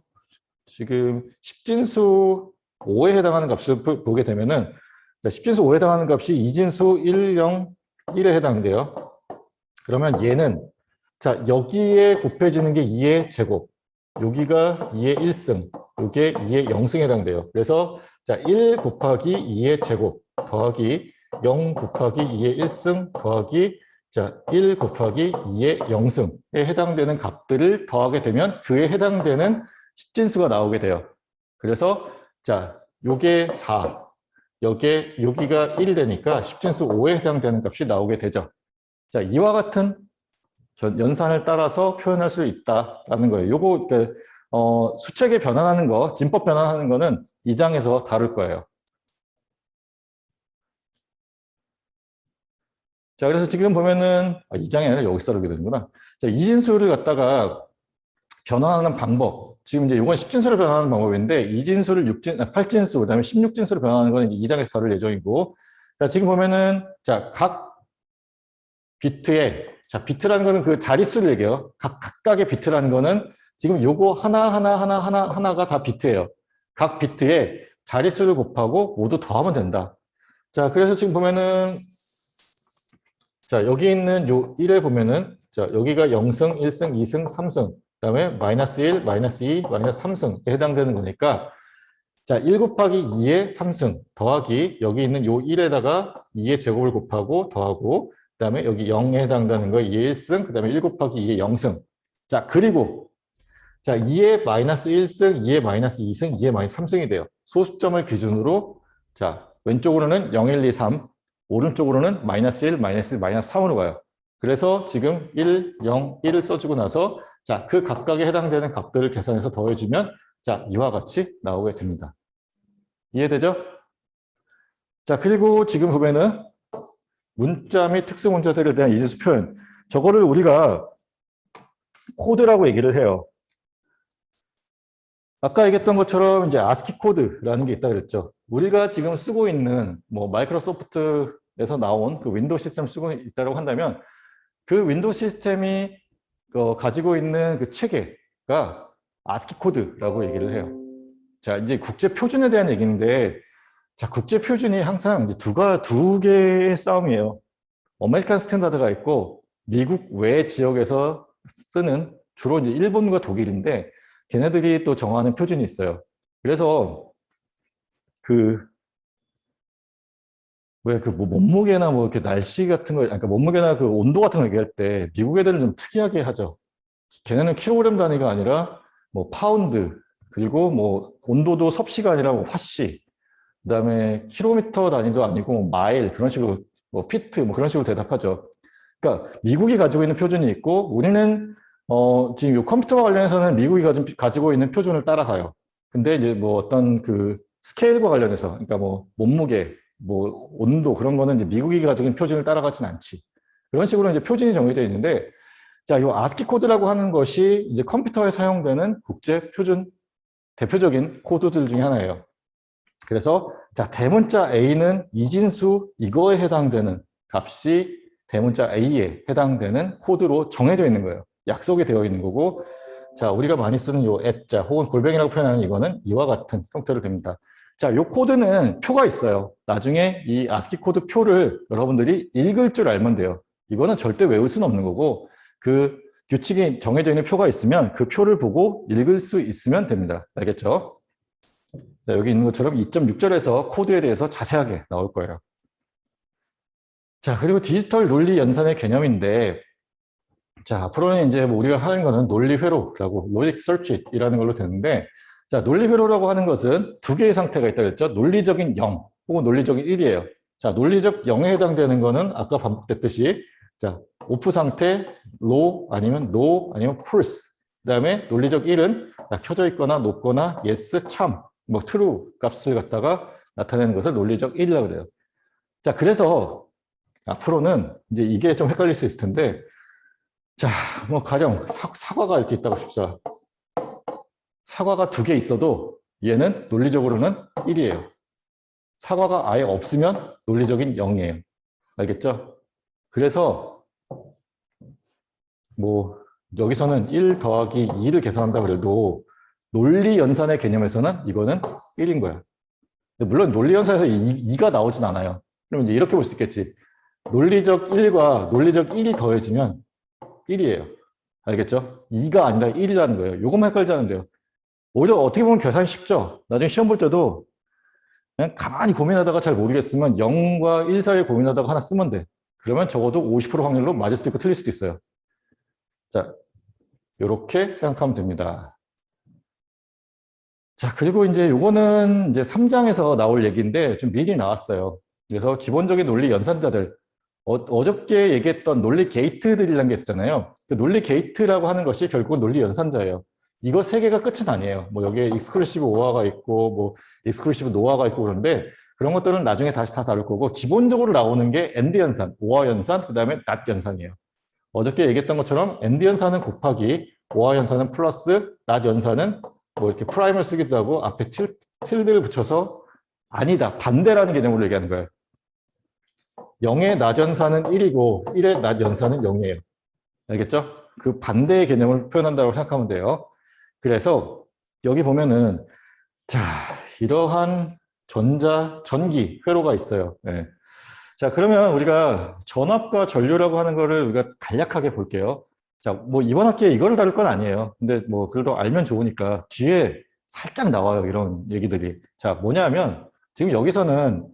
지금 10진수 5에 해당하는 값을 보게 되면은 10진수 5에 해당하는 값이 2진수 1, 0, 1에 해당돼요. 그러면 얘는 자, 여기에 곱해지는 게 2의 제곱, 여기가 2의 1승, 이게 2의 0승에 해당돼요. 그래서 자, 1 곱하기 2의 제곱 더하기 0 곱하기 2의 1승 더하기 자, 1 곱하기 2의 0승에 해당되는 값들을 더하게 되면 그에 해당되는 10진수가 나오게 돼요. 그래서 자, 요게 4, 여기가 1이 되니까 10진수 5에 해당되는 값이 나오게 되죠. 자, 이와 같은 연산을 따라서 표현할 수 있다라는 거예요. 요거 수책에 변환하는 거, 진법 변환하는 거는 2장에서 다룰 거예요. 자, 그래서 지금 보면은 2장이 아니라 여기서 다루게 되는구나. 자, 이진수를 갖다가 변환하는 방법. 지금 이제 이건 10진수를 변환하는 방법인데 이진수를 8진수, 그다음에 16진수로 변환하는 건 2장에서 다룰 예정이고. 자, 지금 보면은 자, 각 비트에 자, 비트라는 거는 그 자릿수를 얘기해요. 각각의 비트라는 거는 지금 요거 하나가 다 비트예요. 각 비트에 자릿수를 곱하고 모두 더하면 된다. 자, 그래서 지금 보면은 자, 여기 있는 요 1에 보면은 자, 여기가 0승, 1승, 2승, 3승, 그다음에 마이너스 1, 마이너스 2, 마이너스 3승에 해당되는 거니까 자, 1 곱하기 2의 3승 더하기 여기 있는 요 1에다가 2의 제곱을 곱하고 더하고 그다음에 여기 0에 해당되는 거 2의 1승, 그다음에 1 곱하기 2의 0승. 자, 그리고 자, 2의 마이너스 1승, 2의 마이너스 2승, 2의 마이너스 3승이 돼요. 소수점을 기준으로 자, 왼쪽으로는 0, 1, 2, 3, 오른쪽으로는 마이너스 1, 마이너스 1, 마이너스 3으로 가요. 그래서 지금 1, 0, 1을 써주고 나서 자, 그 각각에 해당되는 값들을 계산해서 더해주면 자, 이와 같이 나오게 됩니다. 이해되죠? 자, 그리고 지금 보면은 문자 및 특수 문자들에 대한 이진수 표현. 저거를 우리가 코드라고 얘기를 해요. 아까 얘기했던 것처럼 이제 ASCII 코드라는 게 있다 그랬죠. 우리가 지금 쓰고 있는 뭐 마이크로소프트에서 나온 그 윈도우 시스템을 쓰고 있다고 한다면 그 윈도우 시스템이 가지고 있는 그 체계가 ASCII 코드라고 얘기를 해요. 자, 이제 국제 표준에 대한 얘기인데, 자, 국제 표준이 항상 이제 두 개의 싸움이에요. 아메리칸 스탠다드가 있고 미국 외 지역에서 쓰는 주로 이제 일본과 독일인데 걔네들이 또 정하는 표준이 있어요. 그래서 뭐 몸무게나 뭐 이렇게 날씨 같은 거, 그러니까 몸무게나 그 온도 같은 거 얘기할 때 미국 애들은 좀 특이하게 하죠. 걔네는 킬로그램 단위가 아니라 뭐 파운드, 그리고 뭐 온도도 섭씨가 아니라 뭐 화씨, 그다음에 킬로미터 단위도 아니고 뭐 마일, 그런 식으로 뭐 피트 뭐 그런 식으로 대답하죠. 그러니까 미국이 가지고 있는 표준이 있고 우리는 지금 이 컴퓨터와 관련해서는 미국이 가지고 있는 표준을 따라가요. 근데 이제 뭐 어떤 그 스케일과 관련해서, 그러니까 뭐 몸무게, 뭐 온도 그런 거는 이제 미국이 가지고 있는 표준을 따라가진 않지. 그런 식으로 이제 표준이 정해져 있는데, 자, 이 ASCII 코드라고 하는 것이 이제 컴퓨터에 사용되는 국제 표준 대표적인 코드들 중에 하나예요. 그래서 자, 대문자 A는 이진수 이거에 해당되는 값이 대문자 A에 해당되는 코드로 정해져 있는 거예요. 약속이 되어 있는 거고, 자, 우리가 많이 쓰는 요 @자 혹은 골뱅이라고 표현하는 이거는 이와 같은 형태로 됩니다. 자, 요 코드는 표가 있어요. 나중에 이 ASCII 코드 표를 여러분들이 읽을 줄 알면 돼요. 이거는 절대 외울 수는 없는 거고, 그 규칙이 정해져 있는 표가 있으면 그 표를 보고 읽을 수 있으면 됩니다. 알겠죠? 자, 여기 있는 것처럼 2.6절에서 코드에 대해서 자세하게 나올 거예요. 자, 그리고 디지털 논리 연산의 개념인데, 자, 앞으로는 이제 뭐 우리가 하는 거는 논리 회로라고, 로직 서킷이라는 걸로 되는데, 자, 논리 회로라고 하는 것은 두 개의 상태가 있다 그랬죠. 논리적인 0 혹은 논리적인 1이에요. 자, 논리적 0에 해당되는 거는 아까 반복됐듯이, 자, 오프 상태, low 아니면 no 아니면 false. 그 다음에 논리적 1은 켜져 있거나 높거나 yes, 참, 뭐 true 값을 갖다가 나타내는 것을 논리적 1이라고 그래요. 자, 그래서 앞으로는 이제 이게 좀 헷갈릴 수 있을 텐데, 자, 뭐 가령 사과가 이렇게 있다고 싶자. 사과가 두 개 있어도 얘는 논리적으로는 1이에요. 사과가 아예 없으면 논리적인 0이에요. 알겠죠? 그래서 뭐 여기서는 1 더하기 2를 계산한다 그래도 논리 연산의 개념에서는 이거는 1인 거야. 물론 논리 연산에서 2가 나오진 않아요. 그러면 이제 이렇게 볼 수 있겠지. 논리적 1과 논리적 1이 더해지면 1이에요. 알겠죠? 2가 아니라 1이라는 거예요. 요것만 헷갈리지 않으면 돼요. 오히려 어떻게 보면 계산이 쉽죠. 나중에 시험 볼 때도 그냥 가만히 고민하다가 잘 모르겠으면 0과 1 사이에 고민하다가 하나 쓰면 돼. 그러면 적어도 50% 확률로 맞을 수도 있고 틀릴 수도 있어요. 자, 이렇게 생각하면 됩니다. 자, 그리고 이제 요거는 이제 3장에서 나올 얘기인데 좀 미리 나왔어요. 그래서 기본적인 논리 연산자들, 어저께 얘기했던 논리 게이트들이라는 게 있었잖아요. 그 논리 게이트라고 하는 것이 결국은 논리 연산자예요. 이거 세 개가 끝은 아니에요. 뭐 여기에 익스클루시브 오어가 있고 뭐 익스클루시브 노어가 있고 그런데 그런 것들은 나중에 다시 다 다룰 거고, 기본적으로 나오는 게 AND 연산, OR 연산, 그 다음에 NOT 연산이에요. 어저께 얘기했던 것처럼 AND 연산은 곱하기, OR 연산은 플러스, NOT 연산은 뭐 이렇게 프라임을 쓰기도 하고 앞에 tilde를 붙여서 아니다, 반대라는 개념으로 얘기하는 거예요. 0의 NOT 연산은 1이고 1의 NOT 연산은 0이에요. 알겠죠? 그 반대의 개념을 표현한다고 생각하면 돼요. 그래서 여기 보면은 자, 이러한 전기 회로가 있어요. 네. 자, 그러면 우리가 전압과 전류라고 하는 거를 우리가 간략하게 볼게요. 자, 뭐 이번 학기에 이거를 다룰 건 아니에요. 근데 뭐 그래도 알면 좋으니까 뒤에 살짝 나와요, 이런 얘기들이. 자, 뭐냐면 지금 여기서는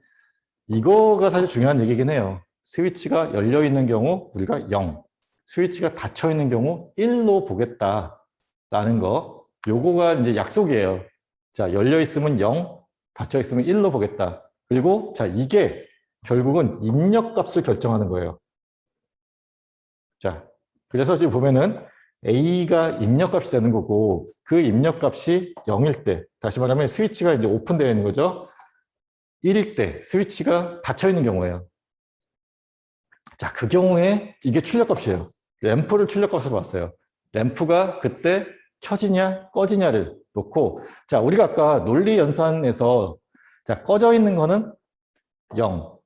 이거가 사실 중요한 얘기긴 해요. 스위치가 열려 있는 경우 우리가 0, 스위치가 닫혀 있는 경우 1로 보겠다라는 거. 요거가 이제 약속이에요. 자, 열려 있으면 0, 닫혀 있으면 1로 보겠다. 그리고 자, 이게 결국은 입력값을 결정하는 거예요. 자, 그래서 지금 보면은 A가 입력값이 되는 거고, 그 입력값이 0일 때, 다시 말하면 스위치가 이제 오픈되어 있는 거죠. 1일 때 스위치가 닫혀 있는 경우예요. 자, 그 경우에 이게 출력값이에요. 램프를 출력값으로 봤어요. 램프가 그때 켜지냐 꺼지냐를 놓고, 자, 우리가 아까 논리 연산에서 자, 꺼져 있는 거는 0,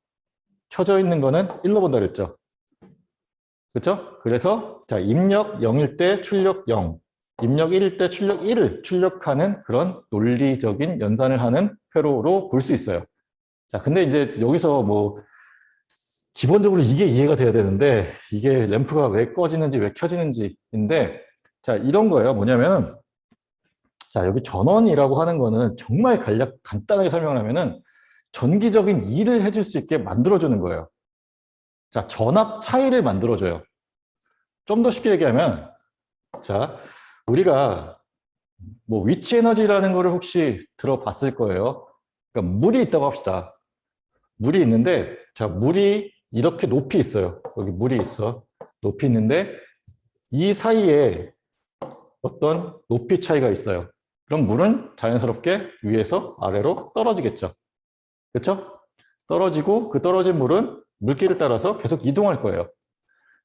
켜져 있는 거는 1로 본다 그랬죠. 그렇죠? 그래서 자, 입력 0일 때 출력 0, 입력 1일 때 출력 1을 출력하는 그런 논리적인 연산을 하는 회로로 볼 수 있어요. 자, 근데 이제 여기서 뭐 기본적으로 이게 이해가 돼야 되는데 이게 램프가 왜 꺼지는지 왜 켜지는지인데 자, 이런 거예요. 뭐냐면 자, 여기 전원이라고 하는 거는 정말 간단하게 설명을 하면은 전기적인 일을 해줄 수 있게 만들어주는 거예요. 자, 전압 차이를 만들어줘요. 좀 더 쉽게 얘기하면, 자, 우리가 뭐 위치 에너지라는 거를 혹시 들어봤을 거예요. 그러니까 물이 있다고 합시다. 물이 있는데, 자, 물이 이렇게 높이 있어요. 여기 물이 있어. 높이 있는데, 이 사이에 어떤 높이 차이가 있어요. 그럼 물은 자연스럽게 위에서 아래로 떨어지겠죠. 그렇죠? 떨어지고 그 떨어진 물은 물길을 따라서 계속 이동할 거예요.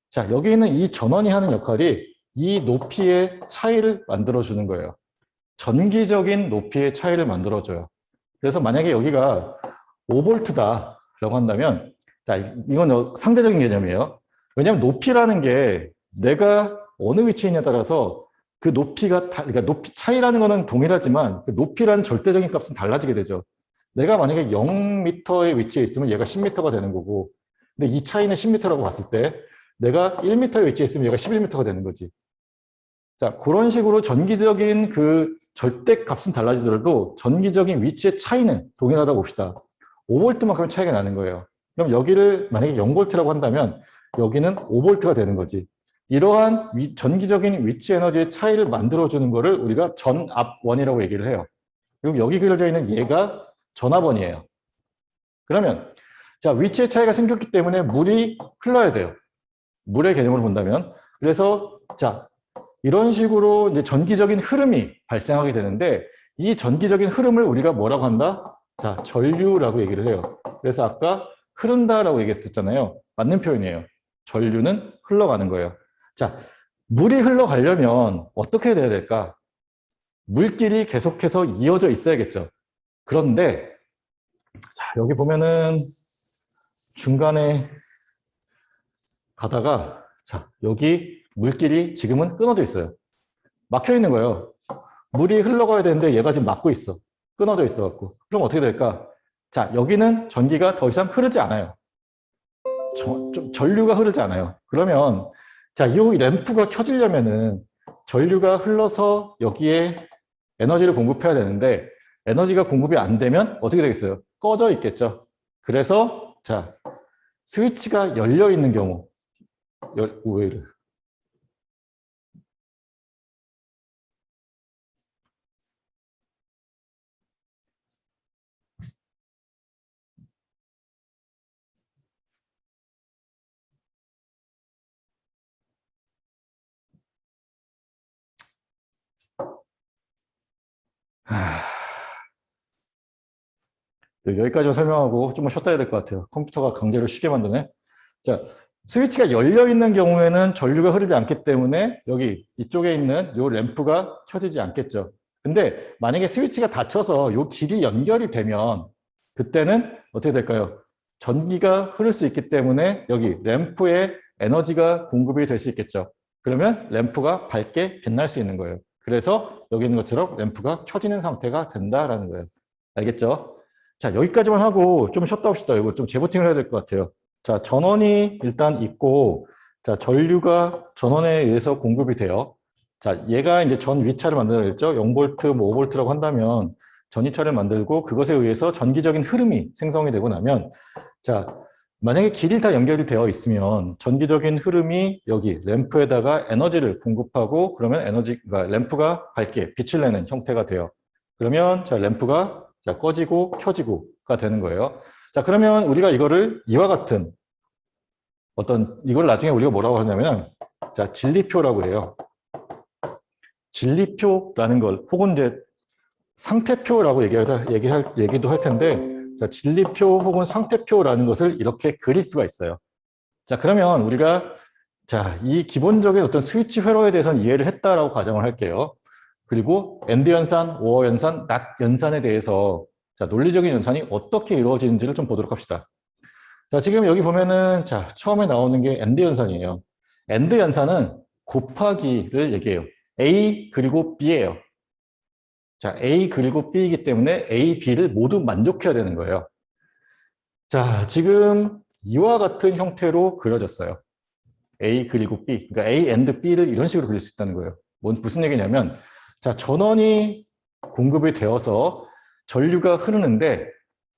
자, 여기 있는 이 전원이 하는 역할이 이 높이의 차이를 만들어주는 거예요. 전기적인 높이의 차이를 만들어줘요. 그래서 만약에 여기가 5V다라고 한다면, 자, 이건 상대적인 개념이에요. 왜냐하면 높이라는 게 내가 어느 위치에 있냐에 따라서 그 높이가, 그러니까 높이 차이라는 거는 동일하지만 그 높이라는 절대적인 값은 달라지게 되죠. 내가 만약에 0m의 위치에 있으면 얘가 10m가 되는 거고, 근데 이 차이는 10m라고 봤을 때 내가 1m의 위치에 있으면 얘가 11m가 되는 거지. 자, 그런 식으로 전기적인 그 절대 값은 달라지더라도 전기적인 위치의 차이는 동일하다고 봅시다. 5V만큼 차이가 나는 거예요. 그럼 여기를 만약에 0V라고 한다면 여기는 5V가 되는 거지. 이러한 전기적인 위치 에너지의 차이를 만들어주는 거를 우리가 전압원이라고 얘기를 해요. 그리고 여기 그려져 있는 얘가 전압원이에요. 그러면 자, 위치의 차이가 생겼기 때문에 물이 흘러야 돼요. 물의 개념으로 본다면. 그래서 자, 이런 식으로 이제 전기적인 흐름이 발생하게 되는데 이 전기적인 흐름을 우리가 뭐라고 한다? 자, 전류라고 얘기를 해요. 그래서 아까 흐른다라고 얘기했었잖아요. 맞는 표현이에요. 전류는 흘러가는 거예요. 자, 물이 흘러가려면 어떻게 돼야 될까? 물길이 계속해서 이어져 있어야겠죠. 그런데 자, 여기 보면은 중간에 가다가 자, 여기 물길이 지금은 끊어져 있어요. 막혀 있는 거예요. 물이 흘러가야 되는데 얘가 지금 막고 있어. 끊어져 있어 갖고. 그럼 어떻게 될까? 자, 여기는 전기가 더 이상 흐르지 않아요. 전류가 흐르지 않아요. 그러면 자, 이 램프가 켜지려면은 전류가 흘러서 여기에 에너지를 공급해야 되는데 에너지가 공급이 안 되면 어떻게 되겠어요? 꺼져 있겠죠. 그래서 자, 스위치가 열려 있는 경우 오해를 여기까지만 설명하고 좀만 쉬었다 해야 될 것 같아요. 컴퓨터가 강제로 쉬게 만드네. 자, 스위치가 열려 있는 경우에는 전류가 흐르지 않기 때문에 여기 이쪽에 있는 이 램프가 켜지지 않겠죠. 근데 만약에 스위치가 닫혀서 이 길이 연결이 되면 그때는 어떻게 될까요? 전기가 흐를 수 있기 때문에 여기 램프에 에너지가 공급이 될 수 있겠죠. 그러면 램프가 밝게 빛날 수 있는 거예요. 그래서 여기 있는 것처럼 램프가 켜지는 상태가 된다라는 거예요. 알겠죠? 자, 여기까지만 하고 좀 쉬었다 옵시다. 이거 좀 재부팅을 해야 될 것 같아요. 자, 전원이 일단 있고, 자, 전류가 전원에 의해서 공급이 돼요. 자, 얘가 이제 전 위차를 만들어냈죠. 0V, 뭐 5V라고 한다면 전위차를 만들고 그것에 의해서 전기적인 흐름이 생성이 되고 나면, 자, 만약에 길이 다 연결이 되어 있으면 전기적인 흐름이 여기 램프에다가 에너지를 공급하고 그러면 에너지가 램프가 밝게 빛을 내는 형태가 돼요. 그러면 자, 램프가 자, 꺼지고 켜지고가 되는 거예요. 자, 그러면 우리가 이거를 이와 같은 이걸 나중에 우리가 뭐라고 하냐면, 자, 진리표라고 해요. 진리표라는 걸, 혹은 이제 상태표라고 얘기도 할 텐데, 자, 진리표 혹은 상태표라는 것을 이렇게 그릴 수가 있어요. 자, 그러면 우리가, 자, 이 기본적인 어떤 스위치 회로에 대해서는 이해를 했다라고 가정을 할게요. 그리고 AND 연산, OR 연산, NOT 연산에 대해서 자, 논리적인 연산이 어떻게 이루어지는지를 좀 보도록 합시다. 자, 지금 여기 보면은 자, 처음에 나오는 게 AND 연산이에요. AND 연산은 곱하기를 얘기해요. A 그리고 B예요. 자, A 그리고 B이기 때문에 A, B를 모두 만족해야 되는 거예요. 자, 지금 이와 같은 형태로 그려졌어요. A 그리고 B. 그러니까 A and B를 이런 식으로 그릴 수 있다는 거예요. 무슨 얘기냐면, 자, 전원이 공급이 되어서 전류가 흐르는데,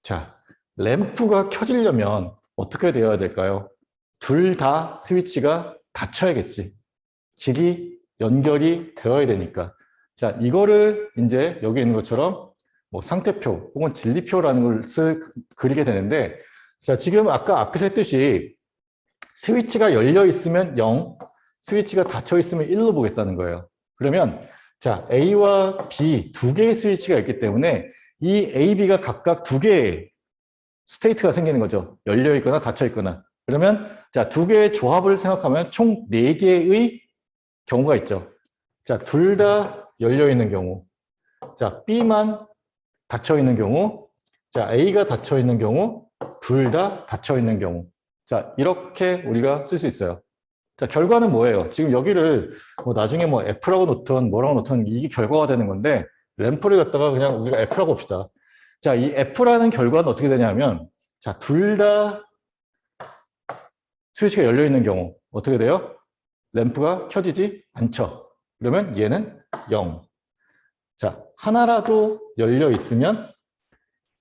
자, 램프가 켜지려면 어떻게 되어야 될까요? 둘 다 스위치가 닫혀야겠지. 길이 연결이 되어야 되니까. 자, 이거를 이제 여기 있는 것처럼 뭐 상태표 혹은 진리표라는 것을 그리게 되는데, 자, 지금 아까 앞에서 했듯이 스위치가 열려 있으면 0, 스위치가 닫혀 있으면 1로 보겠다는 거예요. 그러면 자, A와 B 두 개의 스위치가 있기 때문에 이 A, B가 각각 두 개의 스테이트가 생기는 거죠. 열려 있거나 닫혀 있거나. 그러면 자, 두 개의 조합을 생각하면 총 4개의 경우가 있죠. 자, 둘 다 열려 있는 경우. 자, B만 닫혀 있는 경우. 자, A가 닫혀 있는 경우. 둘 다 닫혀 있는 경우. 자, 이렇게 우리가 쓸 수 있어요. 자, 결과는 뭐예요? 지금 여기를 뭐 나중에 뭐 F라고 놓든 뭐라고 놓든 이게 결과가 되는 건데, 램프를 갖다가 그냥 우리가 F라고 봅시다. 자, 이 F라는 결과는 어떻게 되냐면, 자, 둘 다 스위치가 열려 있는 경우 어떻게 돼요? 램프가 켜지지 않죠. 그러면 얘는 0. 자, 하나라도 열려 있으면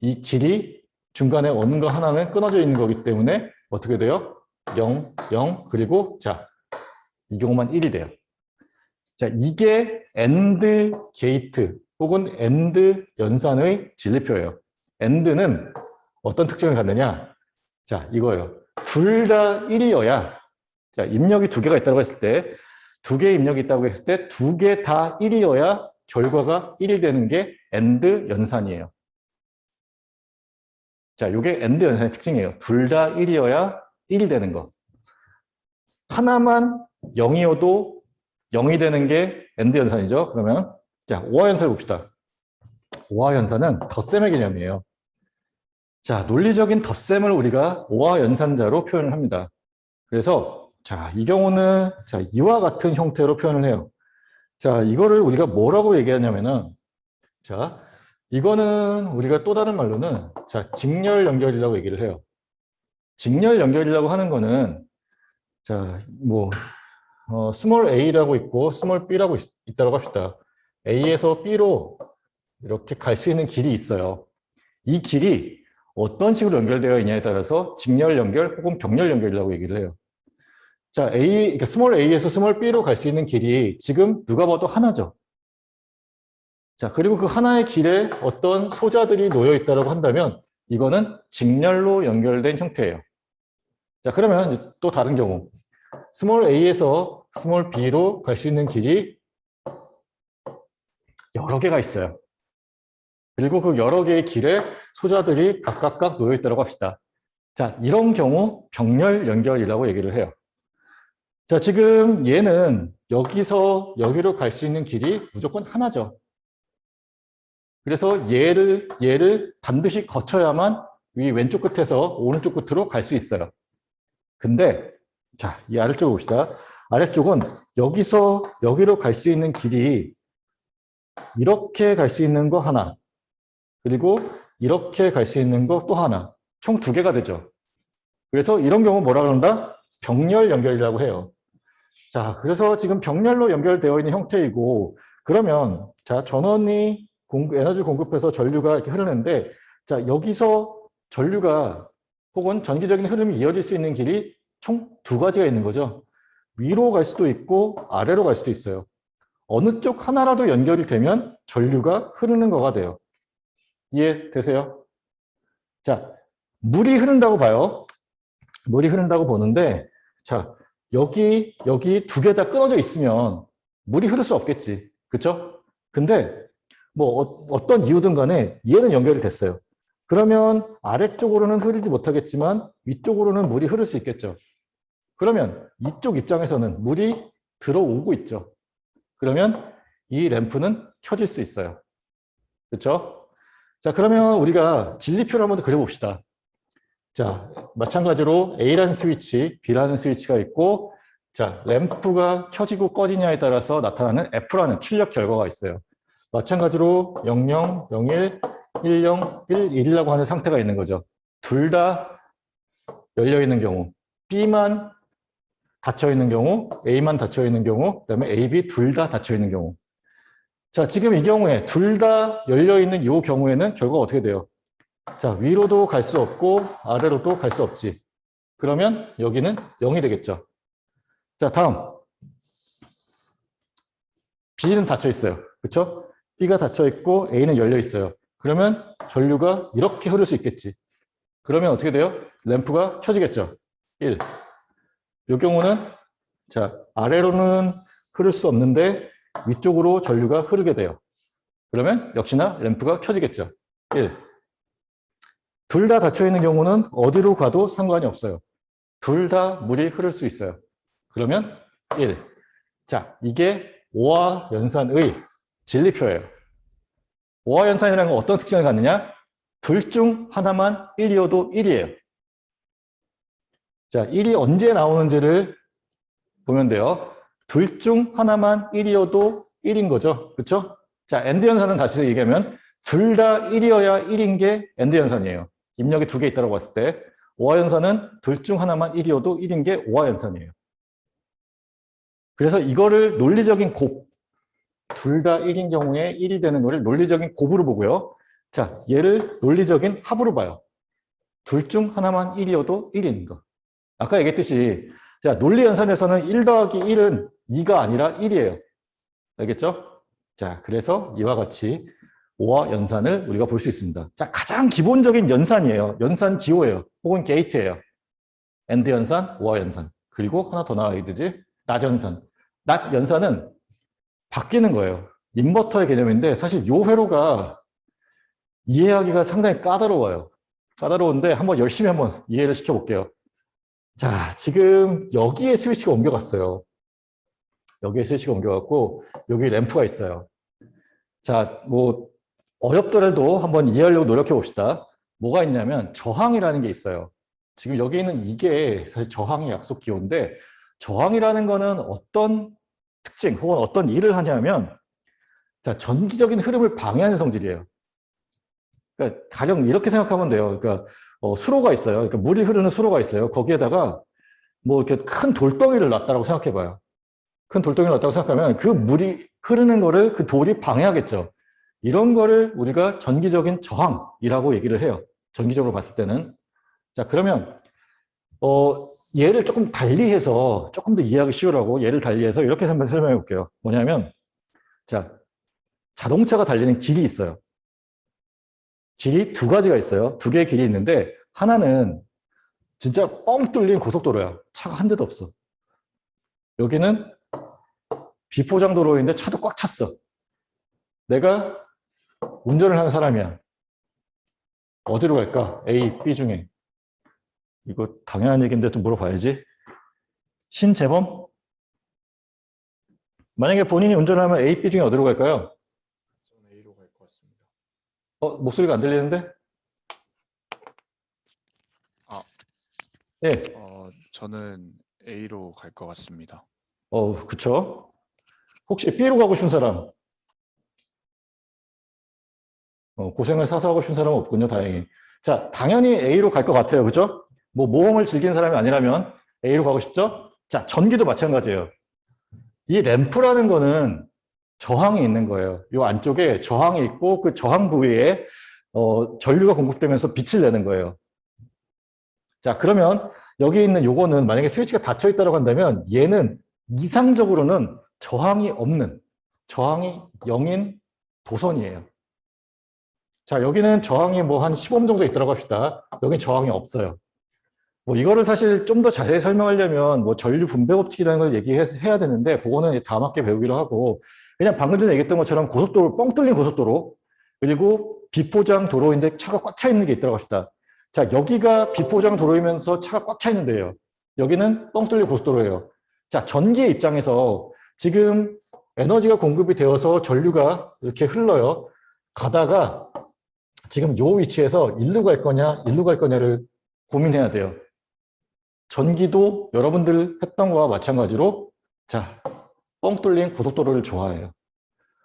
이 길이 중간에 어느 거 하나는 끊어져 있는 거기 때문에 어떻게 돼요? 0, 0, 그리고 자, 이 경우만 1이 돼요. 자, 이게 AND 게이트 혹은 AND 연산의 진리표예요. AND는 어떤 특징을 갖느냐? 자, 이거예요. 둘 다 1이어야, 자, 입력이 두 개가 있다고 했을 때, 두 개의 입력이 있다고 했을 때, 두 개 다 1이어야 결과가 1이 되는 게 AND 연산이에요. 자, 이게 AND 연산의 특징이에요. 둘 다 1이어야 1이 되는 거. 하나만 0이어도 0이 되는 게 AND 연산이죠. 그러면 자, 오화 연산을 봅시다. 오화 연산은 덧셈의 개념이에요. 자, 논리적인 덧셈을 우리가 오화 연산자로 표현을 합니다. 그래서 자, 이 경우는 자, 이와 같은 형태로 표현을 해요. 자, 이거를 우리가 뭐라고 얘기하냐면은 자, 이거는 우리가 또 다른 말로는 자, 직렬 연결이라고 얘기를 해요. 직렬 연결이라고 하는 거는 자, 뭐 스몰 a라고 있고 스몰 b라고 있다고 합시다. a에서 b로 이렇게 갈 수 있는 길이 있어요. 이 길이 어떤 식으로 연결되어 있냐에 따라서 직렬 연결 혹은 병렬 연결이라고 얘기를 해요. 자, 그러니까 스몰 a에서 스몰 b로 갈 수 있는 길이 지금 누가 봐도 하나죠. 자, 그리고 그 하나의 길에 어떤 소자들이 놓여 있다고 한다면 이거는 직렬로 연결된 형태예요. 자, 그러면 또 다른 경우. 스몰 a에서 스몰 b로 갈 수 있는 길이 여러 개가 있어요. 그리고 그 여러 개의 길에 소자들이 각각 놓여 있다고 합시다. 자, 이런 경우 병렬 연결이라고 얘기를 해요. 자, 지금 얘는 여기서 여기로 갈 수 있는 길이 무조건 하나죠. 그래서 얘를 반드시 거쳐야만 이 왼쪽 끝에서 오른쪽 끝으로 갈 수 있어요. 근데 자, 이 아래쪽을 봅시다. 아래쪽은 여기서 여기로 갈 수 있는 길이 이렇게 갈 수 있는 거 하나, 그리고 이렇게 갈 수 있는 거 또 하나, 총 2개가 되죠. 그래서 이런 경우 뭐라 그런다? 병렬 연결이라고 해요. 자, 그래서 지금 병렬로 연결되어 있는 형태이고, 그러면 자, 전원이 에너지 공급해서 전류가 이렇게 흐르는데, 자, 여기서 전류가 혹은 전기적인 흐름이 이어질 수 있는 길이 총 2가지가 있는 거죠. 위로 갈 수도 있고 아래로 갈 수도 있어요. 어느 쪽 하나라도 연결이 되면 전류가 흐르는 거가 돼요. 이해되세요? 자, 물이 흐른다고 봐요. 물이 흐른다고 보는데, 자, 여기 2개 다 끊어져 있으면 물이 흐를 수 없겠지. 그쵸? 근데 뭐 어떤 이유든 간에 얘는 연결이 됐어요. 그러면 아래쪽으로는 흐르지 못하겠지만 위쪽으로는 물이 흐를 수 있겠죠. 그러면 이쪽 입장에서는 물이 들어오고 있죠. 그러면 이 램프는 켜질 수 있어요. 그렇죠? 자, 그러면 우리가 진리표를 한번 그려봅시다. 자, 마찬가지로 A라는 스위치, B라는 스위치가 있고, 자, 램프가 켜지고 꺼지냐에 따라서 나타나는 F라는 출력 결과가 있어요. 마찬가지로 00, 01, 10, 11이라고 하는 상태가 있는 거죠. 둘 다 열려 있는 경우, B만 닫혀 있는 경우, A만 닫혀 있는 경우, 그다음에 A, B 둘 다 닫혀 있는 경우. 자, 지금 이 경우에 둘 다 열려 있는 이 경우에는 결과가 어떻게 돼요? 자, 위로도 갈 수 없고 아래로도 갈 수 없지. 그러면 여기는 0이 되겠죠. 자, 다음. B는 닫혀 있어요. 그렇죠? B가 닫혀 있고 A는 열려 있어요. 그러면 전류가 이렇게 흐를 수 있겠지. 그러면 어떻게 돼요? 램프가 켜지겠죠. 1. 이 경우는 자, 아래로는 흐를 수 없는데 위쪽으로 전류가 흐르게 돼요. 그러면 역시나 램프가 켜지겠죠. 1. 둘 다 닫혀 있는 경우는 어디로 가도 상관이 없어요. 둘 다 물이 흐를 수 있어요. 그러면 1. 자, 이게 오화 연산의 진리표예요. 오화 연산이라는 건 어떤 특징을 갖느냐? 둘 중 하나만 1이어도 1이에요. 자, 1이 언제 나오는지를 보면 돼요. 둘 중 하나만 1이어도 1인 거죠. 그렇죠? 자, 엔드 연산은 다시 얘기하면 둘 다 1이어야 1인 게 엔드 연산이에요. 입력이 두 개 있다고 봤을 때 오화 연산은 둘 중 하나만 1이어도 1인 게 오화 연산이에요. 그래서 이거를 논리적인 곱, 둘 다 1인 경우에 1이 되는 거를 논리적인 곱으로 보고요. 자, 얘를 논리적인 합으로 봐요. 둘 중 하나만 1이어도 1인 거. 아까 얘기했듯이 자, 논리 연산에서는 1 더하기 1은 2가 아니라 1이에요. 알겠죠? 자, 그래서 이와 같이 오화 연산을 우리가 볼 수 있습니다. 자, 가장 기본적인 연산이에요. 연산 기호예요. 혹은 게이트예요. 엔드 연산, 오화 연산. 그리고 하나 더 나와야 되지. 낫 연산. 낫 연산은 바뀌는 거예요. 인버터의 개념인데 사실 이 회로가 이해하기가 상당히 까다로워요. 까다로운데 한번 열심히 한번 이해를 시켜볼게요. 자, 지금 여기에 스위치가 옮겨갔어요. 여기에 스위치가 옮겨갔고 여기 램프가 있어요. 자, 뭐 어렵더라도 한번 이해하려고 노력해 봅시다. 뭐가 있냐면 저항이라는 게 있어요. 지금 여기 있는 이게 사실 저항의 약속 기호인데 저항이라는 거는 어떤 특징 혹은 어떤 일을 하냐면 자, 전기적인 흐름을 방해하는 성질이에요. 그러니까 가령 이렇게 생각하면 돼요. 그러니까 수로가 있어요. 그러니까 물이 흐르는 수로가 있어요. 거기에다가 뭐 이렇게 큰 돌덩이를 놨다라고 생각해 봐요. 큰 돌덩이를 놨다고 생각하면 그 물이 흐르는 거를 그 돌이 방해하겠죠. 이런 거를 우리가 전기적인 저항이라고 얘기를 해요. 전기적으로 봤을 때는. 자, 그러면 얘를 조금 달리해서 조금 더 이해하기 쉬우라고 얘를 달리해서 이렇게 한번 설명해 볼게요. 뭐냐면 자, 자동차가 달리는 길이 있어요. 길이 두 가지가 있어요. 두 개의 길이 있는데 하나는 진짜 뻥 뚫린 고속도로야. 차가 한 대도 없어. 여기는 비포장도로인데 차도 꽉 찼어. 내가 운전을 하는 사람이야. 어디로 갈까? A, B 중에. 이거 당연한 얘기인데 좀 물어봐야지. 신재범? 만약에 본인이 운전을 하면 A, B 중에 어디로 갈까요? 저는 A로 갈 것 같습니다. 목소리가 안 들리는데? 예. 저는 A로 갈 것 같습니다. 그쵸. 혹시 B로 가고 싶은 사람? 고생을 사서 하고 싶은 사람은 없군요, 다행히. 자, 당연히 A로 갈 것 같아요, 그죠? 뭐 모험을 즐기는 사람이 아니라면 A로 가고 싶죠? 자, 전기도 마찬가지예요. 이 램프라는 거는 저항이 있는 거예요. 이 안쪽에 저항이 있고 그 저항 부위에 전류가 공급되면서 빛을 내는 거예요. 자, 그러면 여기 있는 요거는 만약에 스위치가 닫혀 있다고 한다면 얘는 이상적으로는 저항이 없는, 저항이 0인 도선이에요. 자, 여기는 저항이 뭐 한 15옴 정도 있다고 합시다. 여기 저항이 없어요. 뭐 이거를 사실 좀 더 자세히 설명하려면 뭐 전류 분배 법칙이라는 걸 얘기해야 되는데 그거는 다음 학기에 배우기로 하고 그냥 방금 전에 얘기했던 것처럼 고속도로, 뻥 뚫린 고속도로 그리고 비포장 도로인데 차가 꽉 차 있는 게 있다고 합시다. 자, 여기가 비포장 도로이면서 차가 꽉 차 있는데요. 여기는 뻥 뚫린 고속도로예요. 자, 전기의 입장에서 지금 에너지가 공급이 되어서 전류가 이렇게 흘러요. 가다가 지금 요 위치에서 일로 갈 거냐, 일로 갈 거냐를 고민해야 돼요. 전기도 여러분들 했던 거와 마찬가지로 자, 뻥 뚫린 고속도로를 좋아해요.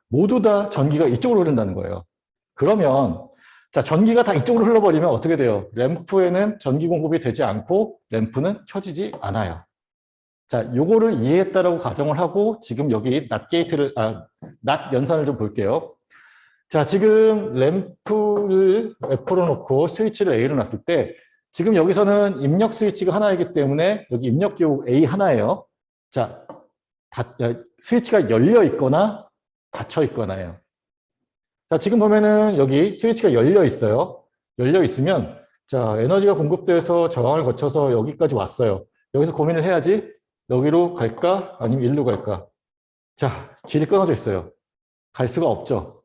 모두 다 전기가 이쪽으로 흐른다는 거예요. 그러면 자, 전기가 다 이쪽으로 흘러버리면 어떻게 돼요? 램프에는 전기 공급이 되지 않고 램프는 켜지지 않아요. 자, 요거를 이해했다라고 가정을 하고 지금 여기 낫 게이트를 낫 연산을 좀 볼게요. 자, 지금 램프를 F로 놓고 스위치를 A로 놨을 때 지금 여기서는 입력 스위치가 하나이기 때문에 여기 입력 기호 A 하나예요. 자, 스위치가 열려 있거나 닫혀 있거나요. 자, 지금 보면은 여기 스위치가 열려 있어요. 열려 있으면 자, 에너지가 공급돼서 저항을 거쳐서 여기까지 왔어요. 여기서 고민을 해야지. 여기로 갈까? 아니면 일로 갈까? 자, 길이 끊어져 있어요. 갈 수가 없죠.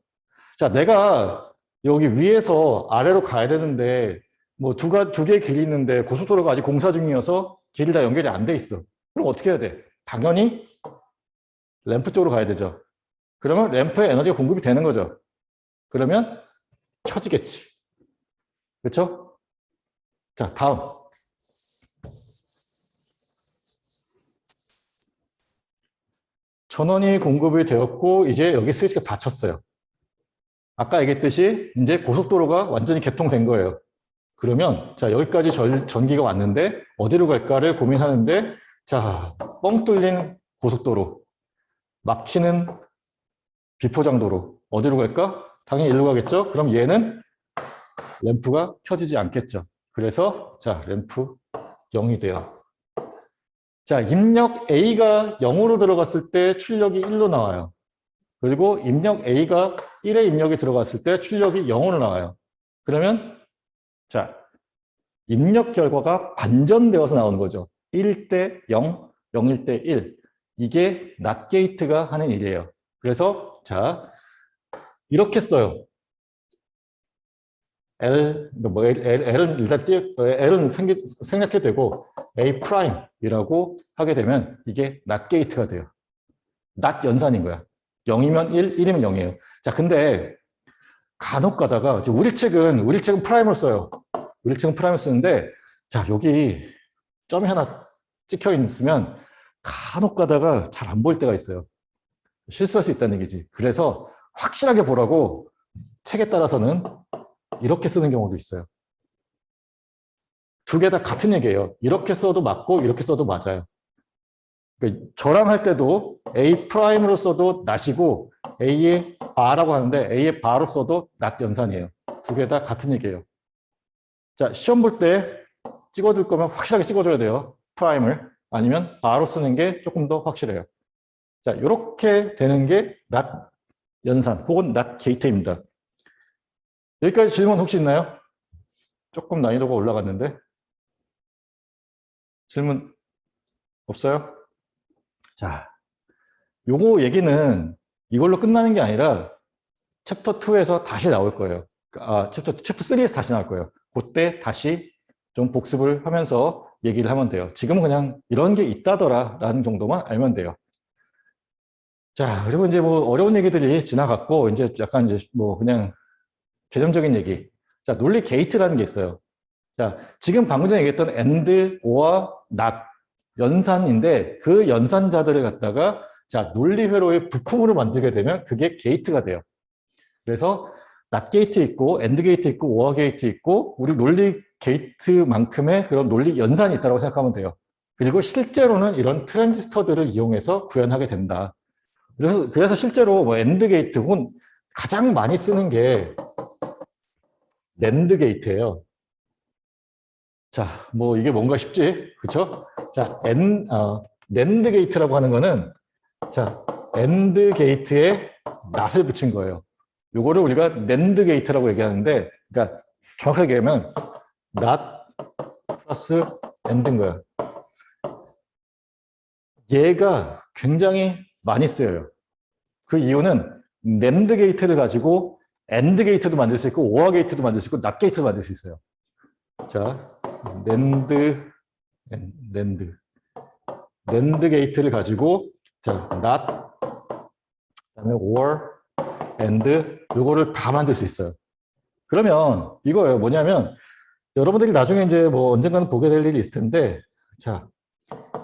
자, 내가 여기 위에서 아래로 가야 되는데 뭐 두 개의 길이 있는데 고속도로가 아직 공사 중이어서 길이 다 연결이 안 돼 있어. 그럼 어떻게 해야 돼? 당연히 램프 쪽으로 가야 되죠. 그러면 램프에 에너지가 공급이 되는 거죠. 그러면 켜지겠지. 그렇죠? 자, 다음. 전원이 공급이 되었고 이제 여기 스위치가 닫혔어요. 아까 얘기했듯이 이제 고속도로가 완전히 개통된 거예요. 그러면 자, 여기까지 전기가 왔는데 어디로 갈까를 고민하는데 자, 뻥 뚫린 고속도로, 막히는 비포장도로 어디로 갈까? 당연히 일로 가겠죠? 그럼 얘는 램프가 켜지지 않겠죠. 그래서 자, 램프 0이 돼요. 자, 입력 A가 0으로 들어갔을 때 출력이 1로 나와요. 그리고 입력 A가 1에 입력이 들어갔을 때 출력이 0으로 나와요. 그러면 자, 입력 결과가 반전되어서 나오는 거죠. 1일 때 0, 0일 때 1. 이게 낫 게이트가 하는 일이에요. 그래서 자, 이렇게 써요. L은 일단 L은 생략해도 되고 A'이라고 하게 되면 이게 낫 게이트가 돼요. 낫 연산인 거야. 0이면 1, 1이면 0이에요. 자, 근데 간혹 가다가 우릴책은 프라임을 써요. 우릴책은 프라임을 쓰는데 자, 여기 점이 하나 찍혀 있으면 간혹 가다가 잘 안 보일 때가 있어요. 실수할 수 있다는 얘기지. 그래서 확실하게 보라고 책에 따라서는 이렇게 쓰는 경우도 있어요. 두 개 다 같은 얘기예요. 이렇게 써도 맞고 이렇게 써도 맞아요. 그러니까 저랑 할 때도 A 프라임으로 써도 낫이고 A의 바라고 하는데 A의 바로 써도 낫 연산이에요. 두 개 다 같은 얘기예요. 자, 시험 볼 때 찍어줄 거면 확실하게 찍어줘야 돼요. 프라임을. 아니면 바로 쓰는 게 조금 더 확실해요. 자, 이렇게 되는 게 낫 연산 혹은 낫 게이트입니다. 여기까지 질문 혹시 있나요? 조금 난이도가 올라갔는데. 질문 없어요? 자, 요거 얘기는 이걸로 끝나는 게 아니라 챕터 2에서 다시 나올 거예요. 챕터 3에서 다시 나올 거예요. 그때 다시 좀 복습을 하면서 얘기를 하면 돼요. 지금은 그냥 이런 게 있다더라 라는 정도만 알면 돼요. 자, 그리고 이제 뭐 어려운 얘기들이 지나갔고 이제 약간 이제 뭐 그냥 개념적인 얘기. 자, 논리 게이트라는 게 있어요. 자, 지금 방금 전에 얘기했던 AND, OR, NOT 연산인데 그 연산자들을 갖다가 자, 논리 회로의 부품으로 만들게 되면 그게 게이트가 돼요. 그래서 NOT 게이트 있고 AND 게이트 있고 OR 게이트 있고 우리 논리 게이트만큼의 그런 논리 연산이 있다고 생각하면 돼요. 그리고 실제로는 이런 트랜지스터들을 이용해서 구현하게 된다. 그래서 실제로 뭐 AND 게이트 혹은 가장 많이 쓰는 게 낸드 게이트예요. 자, 뭐 이게 뭔가 싶지? 그렇죠? 자, 낸드 게이트라고 하는 거는 자, AND 게이트에 낫을 붙인 거예요. 요거를 우리가 낸드 게이트라고 얘기하는데 그러니까 정확하게 얘기하면 not 플러스 AND인 거야. 얘가 굉장히 많이 쓰여요. 그 이유는 낸드 게이트를 가지고 AND 게이트도 만들 수 있고 OR 게이트도 만들 수 있고 NOT 게이트도 만들 수 있어요. 자, 낸드 게이트를 가지고 자, NOT 그다음에 or, and 요거를 다 만들 수 있어요. 그러면 이거예요. 뭐냐면 여러분들이 나중에 이제 뭐 언젠가는 보게 될 일이 있을 텐데, 자,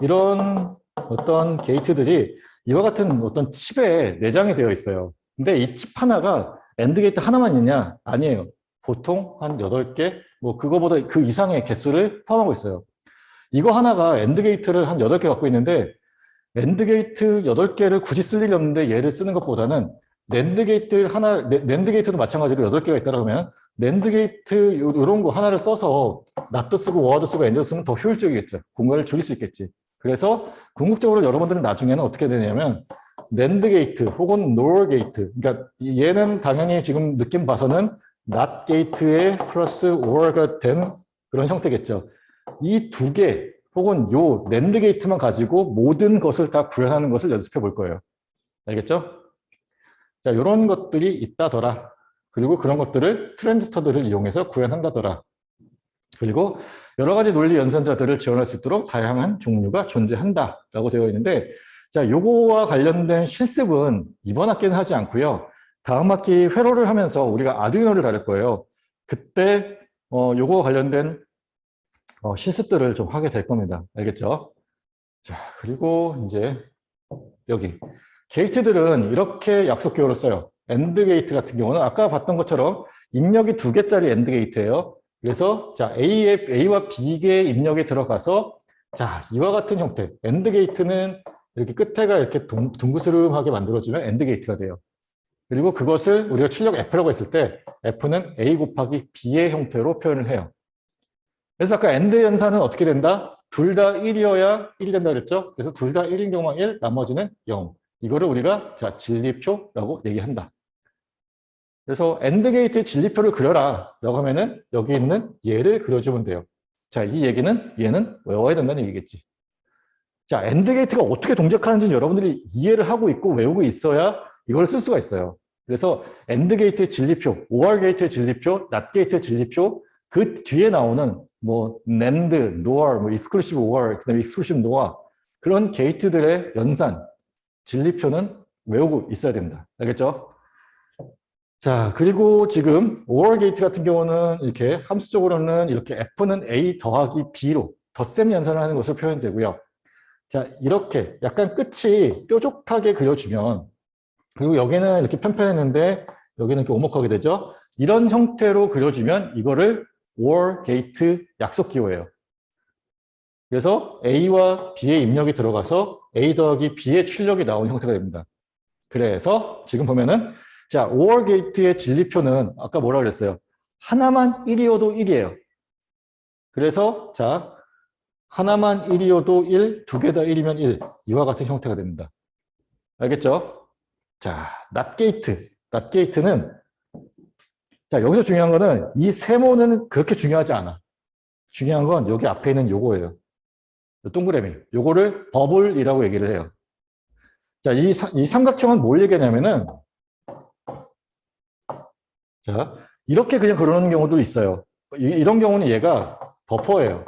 이런 어떤 게이트들이 이와 같은 어떤 칩에 내장이 되어 있어요. 근데 이 칩 하나가 AND 게이트 하나만 있냐? 아니에요. 보통 한 8개, 뭐 그거보다 그 이상의 개수를 포함하고 있어요. 이거 하나가 AND 게이트를 한 8개 갖고 있는데 낸드 게이트 8개를 굳이 쓸 일이 없는데 얘를 쓰는 것보다는 낸드 게이트도 마찬가지로 8개가 있다 그러면 낸드 게이트 이런 거 하나를 써서 낫도 쓰고 워도 쓰고 엔드도 쓰면 더 효율적이겠죠. 공간을 줄일 수 있겠지. 그래서 궁극적으로 여러분들은 나중에는 어떻게 되냐면 낸드 게이트 혹은 노어 게이트, 그러니까 얘는 당연히 지금 느낌 봐서는 not 게이트에 플러스 or가 된 그런 형태겠죠. 이 두 개 혹은 요 낸드 게이트만 가지고 모든 것을 다 구현하는 것을 연습해 볼 거예요. 알겠죠? 자, 이런 것들이 있다더라. 그리고 그런 것들을 트랜지스터들을 이용해서 구현한다더라. 그리고 여러 가지 논리 연산자들을 지원할 수 있도록 다양한 종류가 존재한다라고 되어 있는데, 자, 요거와 관련된 실습은 이번 학기는 하지 않고요. 다음 학기 회로를 하면서 우리가 아두이노를 다룰 거예요. 그때 요거와 관련된 실습들을 좀 하게 될 겁니다. 알겠죠? 자, 그리고 이제 여기 게이트들은 이렇게 약속기호를 써요. AND 게이트 같은 경우는 아까 봤던 것처럼 입력이 2개짜리 AND 게이트예요. 그래서 자, A와 B의 입력이 들어가서 자, 이와 같은 형태. AND 게이트는 이렇게 끝에가 이렇게 둥그스름하게 만들어지면 AND 게이트가 돼요. 그리고 그것을 우리가 출력 F라고 했을 때 F는 A 곱하기 B의 형태로 표현을 해요. 그래서 아까 AND 연산은 어떻게 된다? 둘 다 1이어야 1이 된다 그랬죠? 그래서 둘 다 1인 경우만 1, 나머지는 0. 이거를 우리가 자, 진리표라고 얘기한다. 그래서 AND 게이트의 진리표를 그려라 라고 하면은 여기 있는 얘를 그려주면 돼요. 자, 이 얘기는 얘는 외워야 된다는 얘기겠지. 자, AND 게이트가 어떻게 동작하는지 여러분들이 이해를 하고 있고 외우고 있어야 이걸 쓸 수가 있어요. 그래서 AND 게이트의 진리표, OR 게이트의 진리표, NOT 게이트의 진리표, 그 뒤에 나오는 뭐 NAND, NOR, 뭐 exclusive OR, 그다음에 exclusive NOR 그런 게이트들의 연산, 진리표는 외우고 있어야 됩니다. 알겠죠? 자, 그리고 지금 OR 게이트 같은 경우는 이렇게 함수적으로는 이렇게 F는 A 더하기 B로 덧셈 연산을 하는 것으로 표현되고요. 자, 이렇게 약간 끝이 뾰족하게 그려주면, 그리고 여기는 이렇게 편편했는데 여기는 이렇게 오목하게 되죠. 이런 형태로 그려주면 이거를 OR 게이트 약속 기호예요. 그래서 A와 B의 입력이 들어가서 A 더하기 B의 출력이 나오는 형태가 됩니다. 그래서 지금 보면은 자, OR 게이트의 진리표는 아까 뭐라 그랬어요? 하나만 1이어도 1이에요. 그래서 자, 하나만 1이어도 1, 두 개 다 1이면 1. 이와 같은 형태가 됩니다. 알겠죠? 자, NOT 게이트. NOT 게이트는 자, 여기서 중요한 거는 이 세모는 그렇게 중요하지 않아. 중요한 건 여기 앞에 있는 요거예요. 요 동그라미. 요거를 버블이라고 얘기를 해요. 자, 이 삼각형은 뭘 얘기하냐면은 자, 이렇게 그냥 그러는 경우도 있어요. 이런 경우는 얘가 버퍼예요.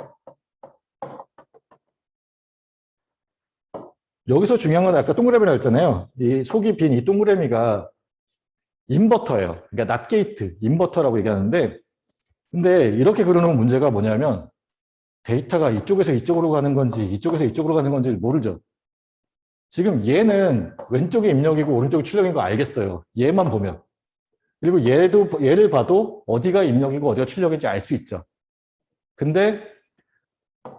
여기서 중요한 건 아까 동그라미라고 했잖아요. 이 속이 빈 이 동그라미가 인버터예요. 그러니까 NOT 게이트, 인버터라고 얘기하는데, 근데 이렇게 그려놓은 문제가 뭐냐면 데이터가 이쪽에서 이쪽으로 가는 건지 이쪽에서 이쪽으로 가는 건지 모르죠. 지금 얘는 왼쪽에 입력이고 오른쪽에 출력인 거 알겠어요. 얘만 보면. 그리고 얘를 봐도 어디가 입력이고 어디가 출력인지 알 수 있죠. 근데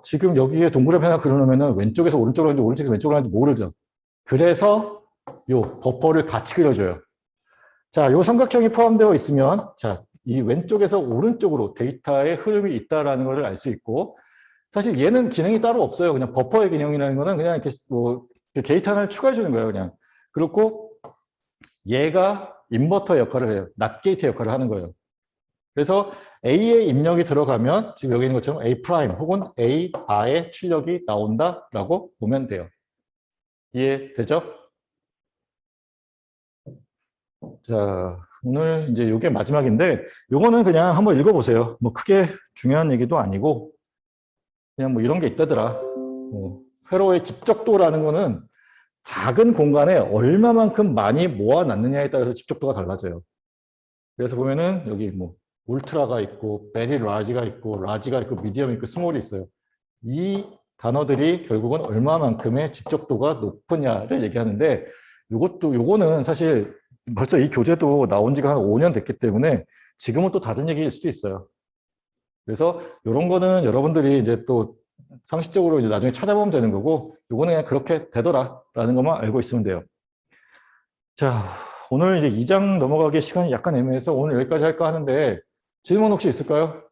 지금 여기에 동그라미 하나 그려놓으면 왼쪽에서 오른쪽으로 가는지 오른쪽에서 왼쪽으로 가는지 모르죠. 그래서 요 버퍼를 같이 그려줘요. 자, 요 삼각형이 포함되어 있으면 자, 이 왼쪽에서 오른쪽으로 데이터의 흐름이 있다라는 것을 알 수 있고, 사실 얘는 기능이 따로 없어요. 그냥 버퍼의 기능이라는 거는 그냥 이렇게 뭐 데이터 하나를 추가해 주는 거예요, 그냥. 그렇고 얘가 인버터 역할을 해요. NOT 게이트 역할을 하는 거예요. 그래서 A의 입력이 들어가면 지금 여기 있는 것처럼 A 프라임 혹은 A 바의 출력이 나온다라고 보면 돼요. 이해되죠? 자, 오늘 이제 이게 마지막인데 요거는 그냥 한번 읽어보세요. 뭐 크게 중요한 얘기도 아니고 그냥 뭐 이런 게 있다더라. 회로의 집적도라는 거는 작은 공간에 얼마만큼 많이 모아놨느냐에 따라서 집적도가 달라져요. 그래서 보면은 여기 뭐 울트라가 있고 베리 라지가 있고 라지가 있고 미디엄이 있고 스몰이 있어요. 이 단어들이 결국은 얼마만큼의 집적도가 높으냐를 얘기하는데 요거는 사실 벌써 이 교재도 나온 지가 한 5년 됐기 때문에 지금은 또 다른 얘기일 수도 있어요. 그래서 이런 거는 여러분들이 이제 또 상식적으로 이제 나중에 찾아보면 되는 거고, 요거는 그냥 그렇게 되더라라는 것만 알고 있으면 돼요. 자, 오늘 이제 2장 넘어가기 시간이 약간 애매해서 오늘 여기까지 할까 하는데 질문 혹시 있을까요?